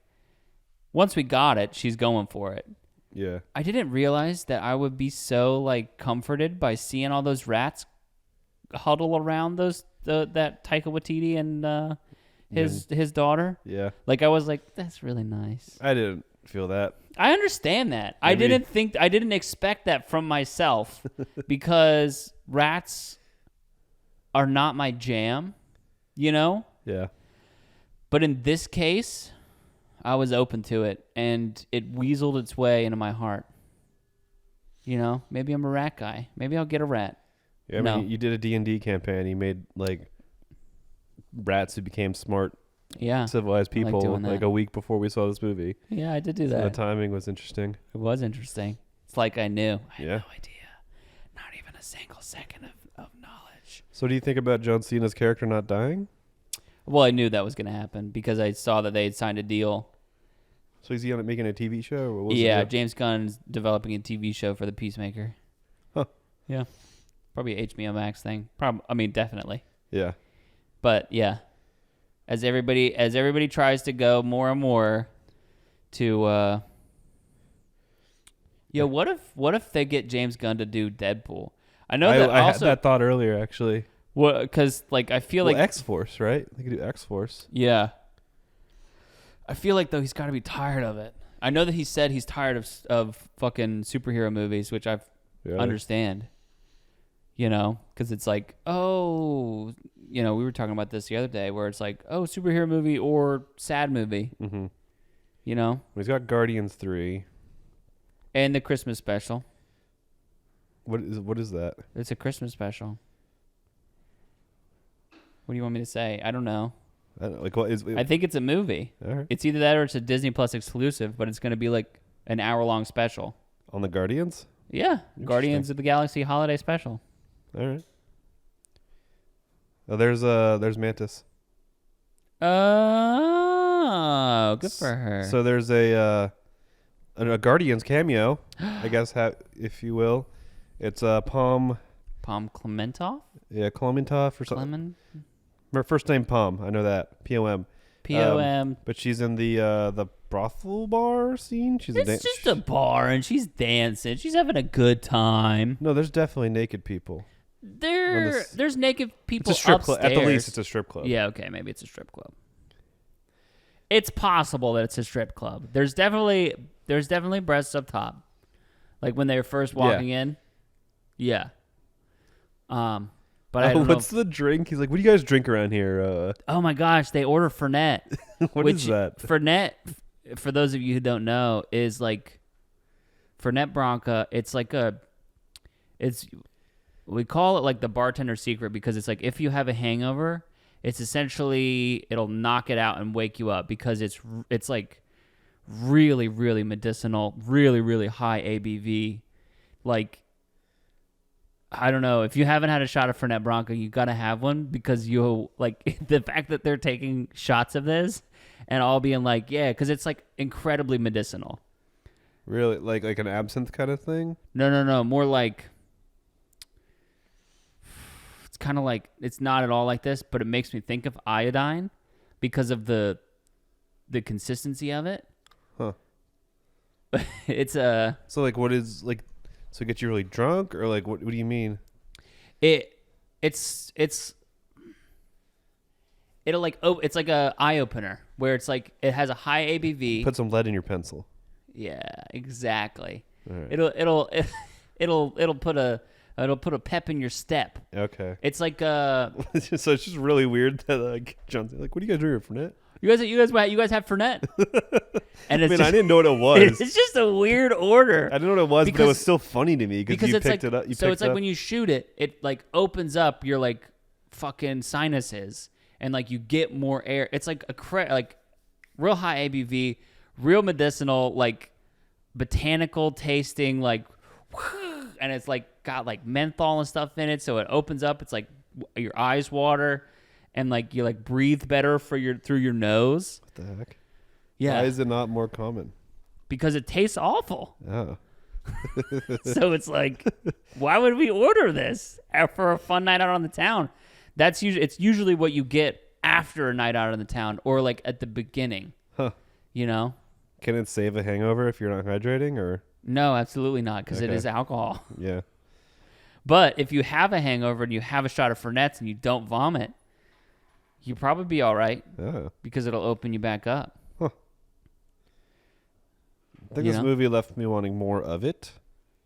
Speaker 5: once we got it, she's going for it.
Speaker 4: Yeah.
Speaker 5: I didn't realize that I would be so like comforted by seeing all those rats huddle around that Taika Waititi and his daughter.
Speaker 4: Yeah.
Speaker 5: Like I was like, that's really nice.
Speaker 4: I didn't feel that.
Speaker 5: I understand that.
Speaker 4: Maybe.
Speaker 5: I didn't expect that from myself because rats are not my jam, you know?
Speaker 4: Yeah.
Speaker 5: But in this case, I was open to it, and it weaseled its way into my heart. You know, maybe I'm a rat guy. Maybe I'll get a rat.
Speaker 4: Yeah, I mean, you did a D&D campaign. You made, like, rats who became smart, civilized people, like a week before we saw this movie.
Speaker 5: Yeah, I did do
Speaker 4: So
Speaker 5: that.
Speaker 4: the timing was interesting.
Speaker 5: It was interesting. It's like I knew. I had
Speaker 4: Yeah.
Speaker 5: no idea. Not even a single second of knowledge.
Speaker 4: So what do you think about John Cena's character not dying?
Speaker 5: Well, I knew that was going to happen because I saw that they had signed a deal.
Speaker 4: So is he on it making a TV show? Or what's
Speaker 5: Yeah,
Speaker 4: the deal?
Speaker 5: James Gunn's developing a TV show for the Peacemaker.
Speaker 4: Huh.
Speaker 5: Yeah. Probably a HBO Max thing. I mean, definitely.
Speaker 4: Yeah.
Speaker 5: But yeah, as everybody tries to go more and more to, what if they get James Gunn to do Deadpool? I know that
Speaker 4: I
Speaker 5: also
Speaker 4: had that thought earlier, actually.
Speaker 5: because like I feel
Speaker 4: Well,
Speaker 5: like
Speaker 4: X-Force, right? They could do X-Force.
Speaker 5: yeah. I feel like though he's got to be tired of it. I know that he said he's tired of fucking superhero movies, which I
Speaker 4: Really?
Speaker 5: understand. You know, because it's like, oh, you know, we were talking about this the other day, where it's like, oh, superhero movie or sad movie.
Speaker 4: Mm-hmm.
Speaker 5: You know,
Speaker 4: He's got Guardians 3.
Speaker 5: and the Christmas special.
Speaker 4: What is that?
Speaker 5: It's a Christmas special. What do you want me to say? I don't know.
Speaker 4: I don't, like what is?
Speaker 5: I think it's a movie.
Speaker 4: All right.
Speaker 5: It's either that or it's a Disney Plus exclusive, but it's going to be like an hour-long special.
Speaker 4: On the Guardians?
Speaker 5: Yeah, Guardians of the Galaxy holiday special.
Speaker 4: All right. Oh, there's Mantis.
Speaker 5: Oh, good for her.
Speaker 4: So there's a Guardians cameo, I guess, if you will. It's Palm.
Speaker 5: Palm Clementov?
Speaker 4: Yeah, Klementov or something.
Speaker 5: Clement?
Speaker 4: Her first name Palm. I know that. P-O-M.
Speaker 5: P-O-M.
Speaker 4: But she's in the brothel bar scene. She's
Speaker 5: It's just a bar, and she's dancing. She's having a good time.
Speaker 4: No, there's definitely naked people.
Speaker 5: There's naked people
Speaker 4: It's a strip
Speaker 5: upstairs.
Speaker 4: club. At the least, it's a strip club.
Speaker 5: Yeah, okay, maybe it's a strip club. It's possible that it's a strip club. There's definitely breasts up top, like when they're first walking in. Yeah. But I don't
Speaker 4: what's
Speaker 5: know.
Speaker 4: the drink? He's like, what do you guys drink around here?
Speaker 5: Oh my gosh, they order Fernet.
Speaker 4: What is that?
Speaker 5: Fernet, for those of you who don't know, is like Fernet Branca. It's like we call it like the bartender secret because it's like if you have a hangover, it's essentially it'll knock it out and wake you up because it's like really, really medicinal, really, really high ABV. Like, I don't know. If you haven't had a shot of Fernet Branca, you got to have one because you like the fact that they're taking shots of this and all being like, yeah, because it's like incredibly medicinal.
Speaker 4: Really? Like an absinthe kind of thing?
Speaker 5: No. More like, it's kind of like, it's not at all like this, but it makes me think of iodine because of the consistency of it.
Speaker 4: Huh.
Speaker 5: It's
Speaker 4: So like what is like, so it gets you really drunk or like, what do you mean?
Speaker 5: It's it'll like, it's like a eye opener where it's like, it has a high ABV.
Speaker 4: Put some lead in your pencil.
Speaker 5: Yeah, exactly.
Speaker 4: All right.
Speaker 5: It'll put a pep in your step.
Speaker 4: Okay.
Speaker 5: It's like
Speaker 4: So it's just really weird that like John's like, what do you guys drink for Fernet?
Speaker 5: you guys have Fernet, and it's
Speaker 4: I didn't know what it was.
Speaker 5: It's just a weird order.
Speaker 4: I didn't know what it was, but it was still funny to me because you
Speaker 5: it's
Speaker 4: picked
Speaker 5: like,
Speaker 4: it up.
Speaker 5: So it's like when you shoot it, it like opens up your like fucking sinuses, and like you get more air. It's like like real high ABV, real medicinal, like botanical tasting, like, and it's like got like menthol and stuff in it. So it opens up. It's like your eyes water. And like you like breathe better through your nose.
Speaker 4: What the heck?
Speaker 5: Yeah.
Speaker 4: Why is it not more common?
Speaker 3: because it tastes awful.
Speaker 4: Oh.
Speaker 3: So it's like, why would we order this for a fun night out on the town? It's usually what you get after a night out on the town or like at the beginning.
Speaker 4: Huh.
Speaker 3: You know?
Speaker 4: Can it save a hangover if you're not hydrating, or?
Speaker 3: No, absolutely not, because it is alcohol.
Speaker 4: Yeah.
Speaker 3: But if you have a hangover and you have a shot of Fernette's and you don't vomit, you'll probably be all right
Speaker 4: Oh.
Speaker 3: because it'll open you back up.
Speaker 4: Huh. I think this movie left me wanting more of it.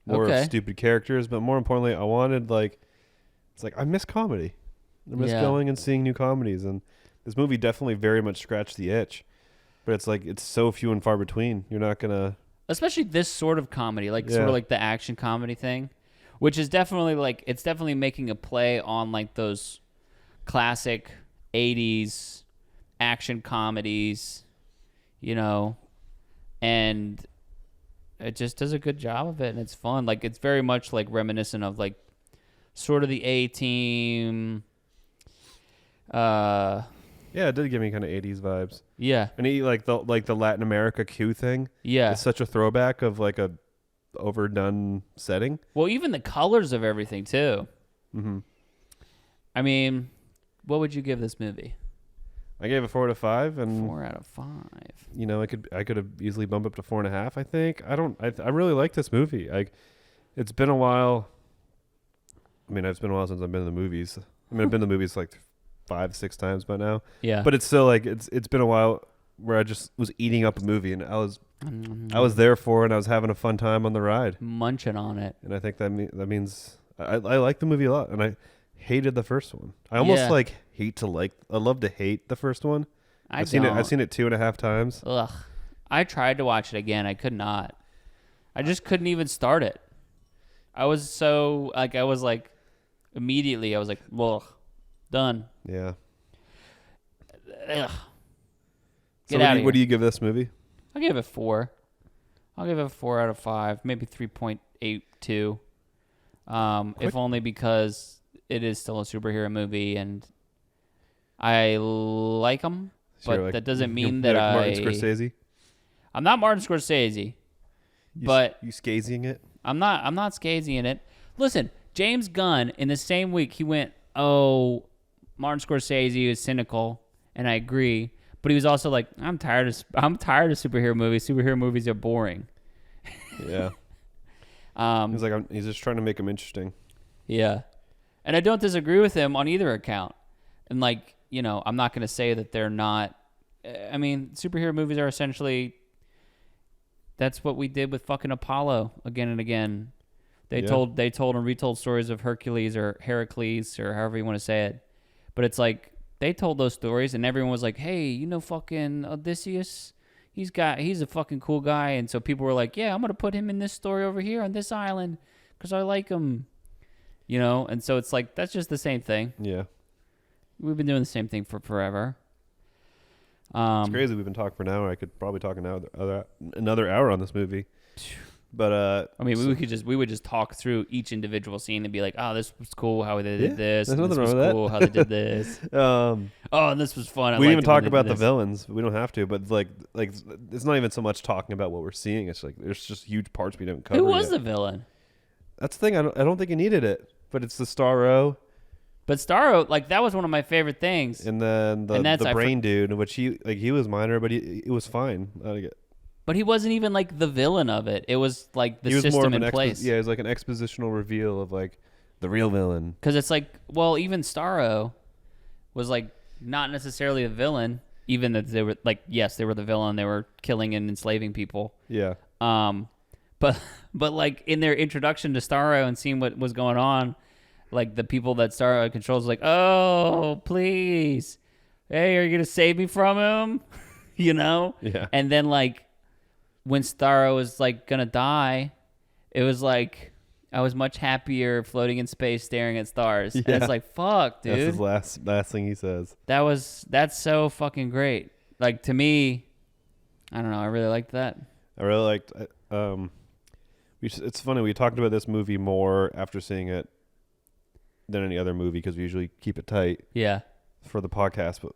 Speaker 4: More of stupid characters, but more importantly, I wanted I miss comedy. I miss going and seeing new comedies, and this movie definitely very much scratched the itch. But it's so few and far between. You're not gonna,
Speaker 3: especially this sort of comedy, sort of like the action comedy thing, which is definitely it's definitely making a play on like those classic 80s action comedies, you know, and it just does a good job of it, and it's fun. Like, it's very much like reminiscent of like sort of the A-Team.
Speaker 4: Yeah, it did give me kind of 80s vibes.
Speaker 3: Yeah.
Speaker 4: And he like the Latin America Q thing.
Speaker 3: Yeah.
Speaker 4: It's such a throwback of like a overdone setting.
Speaker 3: Well, even the colors of everything too.
Speaker 4: Mm-hmm.
Speaker 3: I mean, what would you give this movie?
Speaker 4: I gave it 4 out of 5, and
Speaker 3: 4 out of 5.
Speaker 4: You know, I could have easily bumped up to 4.5. I think I really like this movie. It's been a while. I mean, it's been a while since I've been in the movies. I mean, I've been in the movies like 5-6 times by now.
Speaker 3: Yeah.
Speaker 4: But it's still like it's been a while where I just was eating up a movie, and I was there for it, and I was having a fun time on the ride,
Speaker 3: munching on it.
Speaker 4: And I think that means I like the movie a lot, and I hated the first one. I almost I love to hate the first one. I've seen it 2.5 times.
Speaker 3: Ugh. I tried to watch it again. I could not. I just couldn't even start it. I was so immediately I was like, well, done.
Speaker 4: Yeah.
Speaker 3: Ugh.
Speaker 4: So what do you give this movie?
Speaker 3: I'll give it 4. I'll give it 4 out of 5, maybe 3.82. If only because it is still a superhero movie, and I like them, but that doesn't mean that
Speaker 4: Martin Scorsese?
Speaker 3: I'm not Martin Scorsese, but
Speaker 4: you scazing it?
Speaker 3: I'm not scazing it. Listen, James Gunn, in the same week, he went, "Oh, Martin Scorsese is cynical," and I agree. But he was also like, I'm tired of superhero movies. Superhero movies are boring.
Speaker 4: Yeah. He's just trying to make them interesting.
Speaker 3: Yeah. And I don't disagree with him on either account. And I'm not going to say that they're not. I mean, superhero movies are essentially, that's what we did with fucking Apollo again and again. They told and retold stories of Hercules or Heracles or however you want to say it. But it's like, they told those stories, and everyone was like, "Hey, fucking Odysseus, he's a fucking cool guy." And so people were like, "Yeah, I'm gonna put him in this story over here on this island because I like him," And so it's like that's just the same thing.
Speaker 4: Yeah,
Speaker 3: we've been doing the same thing for forever.
Speaker 4: It's crazy. We've been talking for an hour. I could probably talk another hour on this movie. But
Speaker 3: I mean, we would just talk through each individual scene and be like, "Oh, this was cool how they did this.
Speaker 4: There's nothing
Speaker 3: this
Speaker 4: wrong
Speaker 3: was
Speaker 4: with
Speaker 3: cool
Speaker 4: that.
Speaker 3: how they did this. Oh, and this was fun.
Speaker 4: We even talk about the villains. We don't have to, but like it's not even so much talking about what we're seeing. It's like there's just huge parts we didn't cover.
Speaker 3: Who was
Speaker 4: yet.
Speaker 3: the villain?
Speaker 4: That's the thing. I don't think he needed it, but it's the Starro.
Speaker 3: But Starro, that was one of my favorite things.
Speaker 4: And then the brain dude, which he was minor, but it was fine.
Speaker 3: But he wasn't even the villain of it. It was the system in place.
Speaker 4: Yeah, it was like an expositional reveal of the real villain.
Speaker 3: Because it's even Starro was not necessarily a villain, even that they were yes, they were the villain. They were killing and enslaving people.
Speaker 4: Yeah.
Speaker 3: But in their introduction to Starro and seeing what was going on, the people that Starro controls "Oh, please. Hey, are you going to save me from him?"
Speaker 4: Yeah.
Speaker 3: And then when Starro was gonna die, it was I was much happier floating in space staring at stars. Yeah. And it's fuck, dude.
Speaker 4: That's his last thing he says.
Speaker 3: That's so fucking great. To me, I don't know, I really liked that.
Speaker 4: I really liked it's funny, we talked about this movie more after seeing it than any other movie because we usually keep it tight.
Speaker 3: Yeah.
Speaker 4: For the podcast, but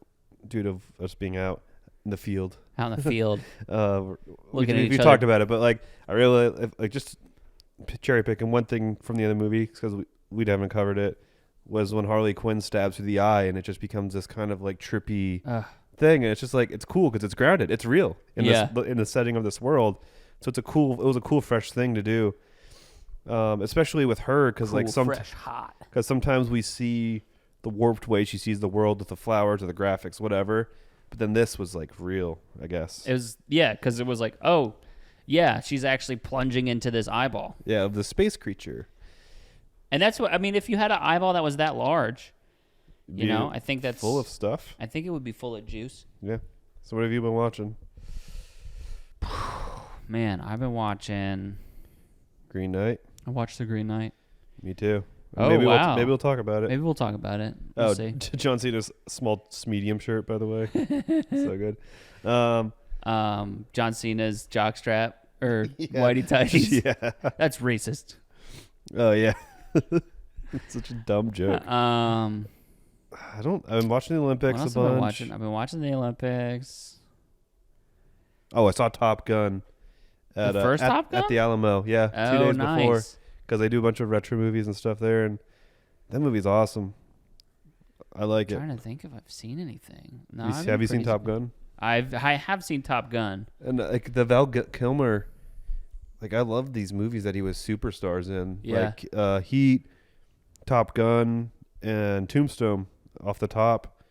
Speaker 4: due to us being out, in the field.
Speaker 5: Out in the field. Looking at each
Speaker 4: we
Speaker 5: other.
Speaker 4: talked about it, but like I really like just cherry picking one thing from the other movie because we haven't covered it was when Harley Quinn stabs through the eye and it just becomes this kind of like trippy thing, and it's just like it's cool because it's grounded, it's real in in the setting of this world. So it was a cool fresh thing to do, especially with her because like
Speaker 5: fresh, hot.
Speaker 4: Because sometimes we see the warped way she sees the world with the flowers or the graphics, whatever. But then this was like real, I guess.
Speaker 5: It was because it was like, oh, yeah, she's actually plunging into this eyeball.
Speaker 4: Yeah, of the space creature.
Speaker 5: And that's what I mean. If you had an eyeball that was that large, you know, I think that's
Speaker 4: full of stuff.
Speaker 5: I think it would be full of juice.
Speaker 4: Yeah. So what have you been watching?
Speaker 5: Man, I've been watching
Speaker 4: Green Knight.
Speaker 5: I watched The Green Knight.
Speaker 4: Me too.
Speaker 5: Oh,
Speaker 4: maybe
Speaker 5: wow.
Speaker 4: Maybe we'll talk about it.
Speaker 5: Maybe we'll talk about it. We'll see.
Speaker 4: John Cena's small medium shirt, by the way. So good.
Speaker 5: John Cena's jockstrap or whitey tighties.
Speaker 4: Yeah.
Speaker 5: That's racist.
Speaker 4: Oh yeah. Such a dumb joke.
Speaker 5: I've
Speaker 4: I've been watching the Olympics a bunch.
Speaker 5: I've been watching the Olympics.
Speaker 4: Oh, I saw Top Gun.
Speaker 5: The first Top Gun?
Speaker 4: At the Alamo. Yeah. 2 days
Speaker 5: nice.
Speaker 4: before. Because they do a bunch of retro movies and stuff there, and that movie's awesome. I like it.
Speaker 5: I'm trying to think if I've seen anything. No,
Speaker 4: Have you seen Top Gun?
Speaker 5: I have seen Top Gun.
Speaker 4: And like the Val Kilmer, like I love these movies that he was superstars in.
Speaker 5: Yeah.
Speaker 4: Like Heat, Top Gun, and Tombstone off the top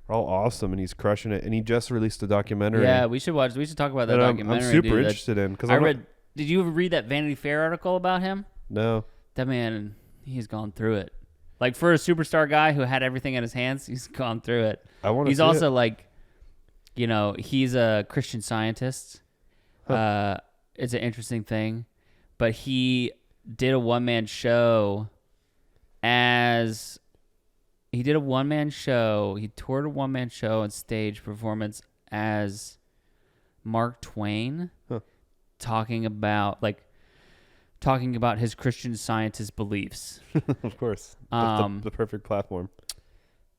Speaker 4: are all awesome, and he's crushing it. And he just released a documentary.
Speaker 5: Yeah, we should talk about that
Speaker 4: that
Speaker 5: documentary.
Speaker 4: I'm super
Speaker 5: dude.
Speaker 4: interested in because
Speaker 5: Did you ever read that Vanity Fair article about him?
Speaker 4: No.
Speaker 5: That man, he's gone through it. Like for a superstar guy who had everything in his hands, he's gone through it.
Speaker 4: I want to.
Speaker 5: He's also like, you know, he's a Christian Scientist. It's an interesting thing, but he did a one-man show. He toured a one-man show and stage performance as Mark Twain, talking about his Christian Scientist beliefs.
Speaker 4: Of course. The perfect platform.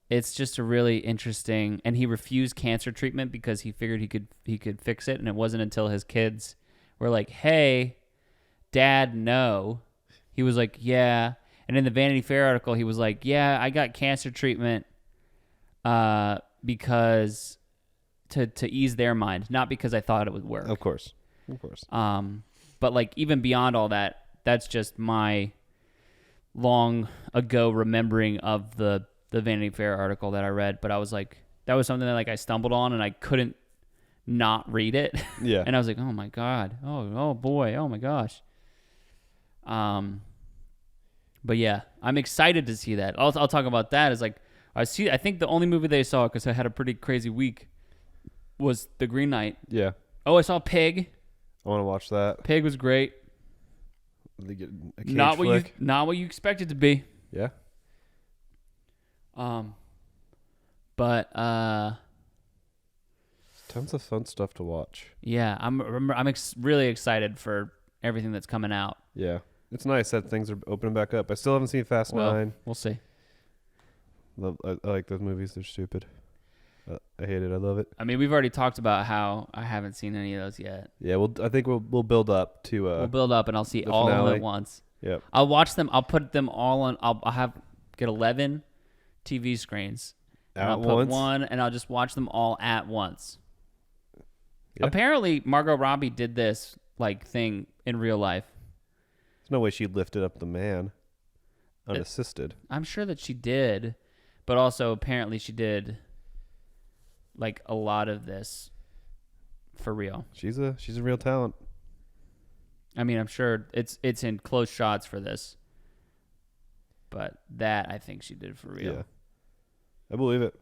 Speaker 5: It's just a really interesting, and he refused cancer treatment because he figured he could fix it, and it wasn't until his kids were like, "Hey, Dad, no." He was like, "Yeah." And in the Vanity Fair article, he was like, "Yeah, I got cancer treatment because to ease their mind, not because I thought it would work."
Speaker 4: Of course.
Speaker 5: But like even beyond all that, that's just my long ago remembering of the Vanity Fair article that I read. But I was like, that was something that like I stumbled on and I couldn't not read it.
Speaker 4: Yeah.
Speaker 5: And I was like, oh my God. Oh boy. Oh my gosh. But yeah, I'm excited to see that. I'll talk about that. Is like I think the only movie they saw because I had a pretty crazy week was The Green Knight.
Speaker 4: Yeah.
Speaker 5: Oh, I saw Pig.
Speaker 4: I want to watch that.
Speaker 5: Pig was great.
Speaker 4: They get a cage
Speaker 5: Not
Speaker 4: flick.
Speaker 5: what you expect it to be.
Speaker 4: Yeah.
Speaker 5: But
Speaker 4: tons of fun stuff to watch.
Speaker 5: yeah, I'm really excited for everything that's coming out.
Speaker 4: Yeah. It's nice that things are opening back up. I still haven't seen Fast 9.
Speaker 5: We'll see.
Speaker 4: I like those movies. They're stupid. I hate it. I love it.
Speaker 5: I mean, we've already talked about how I haven't seen any of those yet.
Speaker 4: Yeah, I think we'll build up to.
Speaker 5: We'll build up, and I'll see
Speaker 4: the
Speaker 5: all of
Speaker 4: finale.
Speaker 5: them at once.
Speaker 4: Yep.
Speaker 5: I'll watch them. I'll put them all on. I'll get 11 TV screens. And
Speaker 4: At
Speaker 5: I'll put
Speaker 4: once?
Speaker 5: one, and I'll just watch them all at once.
Speaker 4: Yeah.
Speaker 5: Apparently, Margot Robbie did this thing in real life.
Speaker 4: There's no way she lifted up the man unassisted.
Speaker 5: I'm sure that she did, but also apparently she did a lot of this for real.
Speaker 4: She's a real talent.
Speaker 5: I mean, I'm sure it's in close shots for this, but that I think she did for real.
Speaker 4: Yeah, I believe it.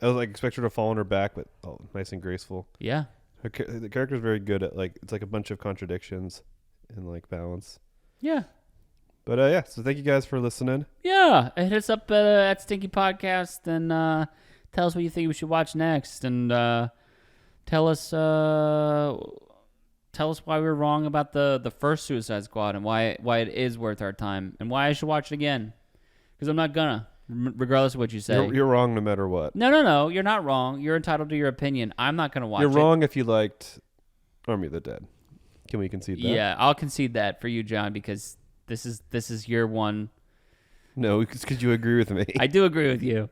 Speaker 4: I was expect her to fall on her back, but nice and graceful.
Speaker 5: Yeah.
Speaker 4: The character's very good at it's a bunch of contradictions and balance.
Speaker 5: Yeah.
Speaker 4: But yeah, so thank you guys for listening.
Speaker 5: Yeah. Hit us up at Stinky Podcast and tell us what you think we should watch next, and tell us why we were wrong about the first Suicide Squad and why it is worth our time and why I should watch it again, because I'm not gonna. regardless of what you say.
Speaker 4: You're wrong no matter what.
Speaker 5: No. You're not wrong. You're entitled to your opinion. I'm not going to watch it.
Speaker 4: You're wrong if you liked Army of the Dead. Can we concede that?
Speaker 5: Yeah, I'll concede that for you, John, because this is your one.
Speaker 4: No, because you agree with me.
Speaker 5: I do agree with you.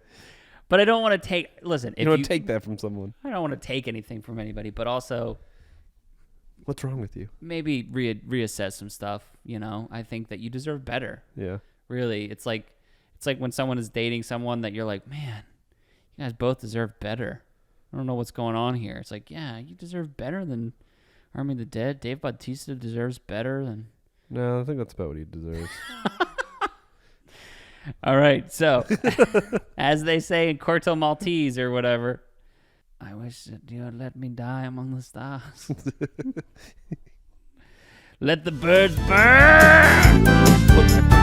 Speaker 5: But I don't want to take... Listen,
Speaker 4: you don't take that from someone.
Speaker 5: I don't want to take anything from anybody, but also...
Speaker 4: What's wrong with you?
Speaker 5: Maybe reassess some stuff, you know? I think that you deserve better.
Speaker 4: Yeah.
Speaker 5: Really. It's like when someone is dating someone that you're like, man, you guys both deserve better. I don't know what's going on here. It's like, yeah, you deserve better than Army of the Dead. Dave Bautista deserves better than...
Speaker 4: No, I think that's about what he deserves.
Speaker 5: All right, so as they say in Corto Maltese or whatever, I wish that you had let me die among the stars. Let the birds burn!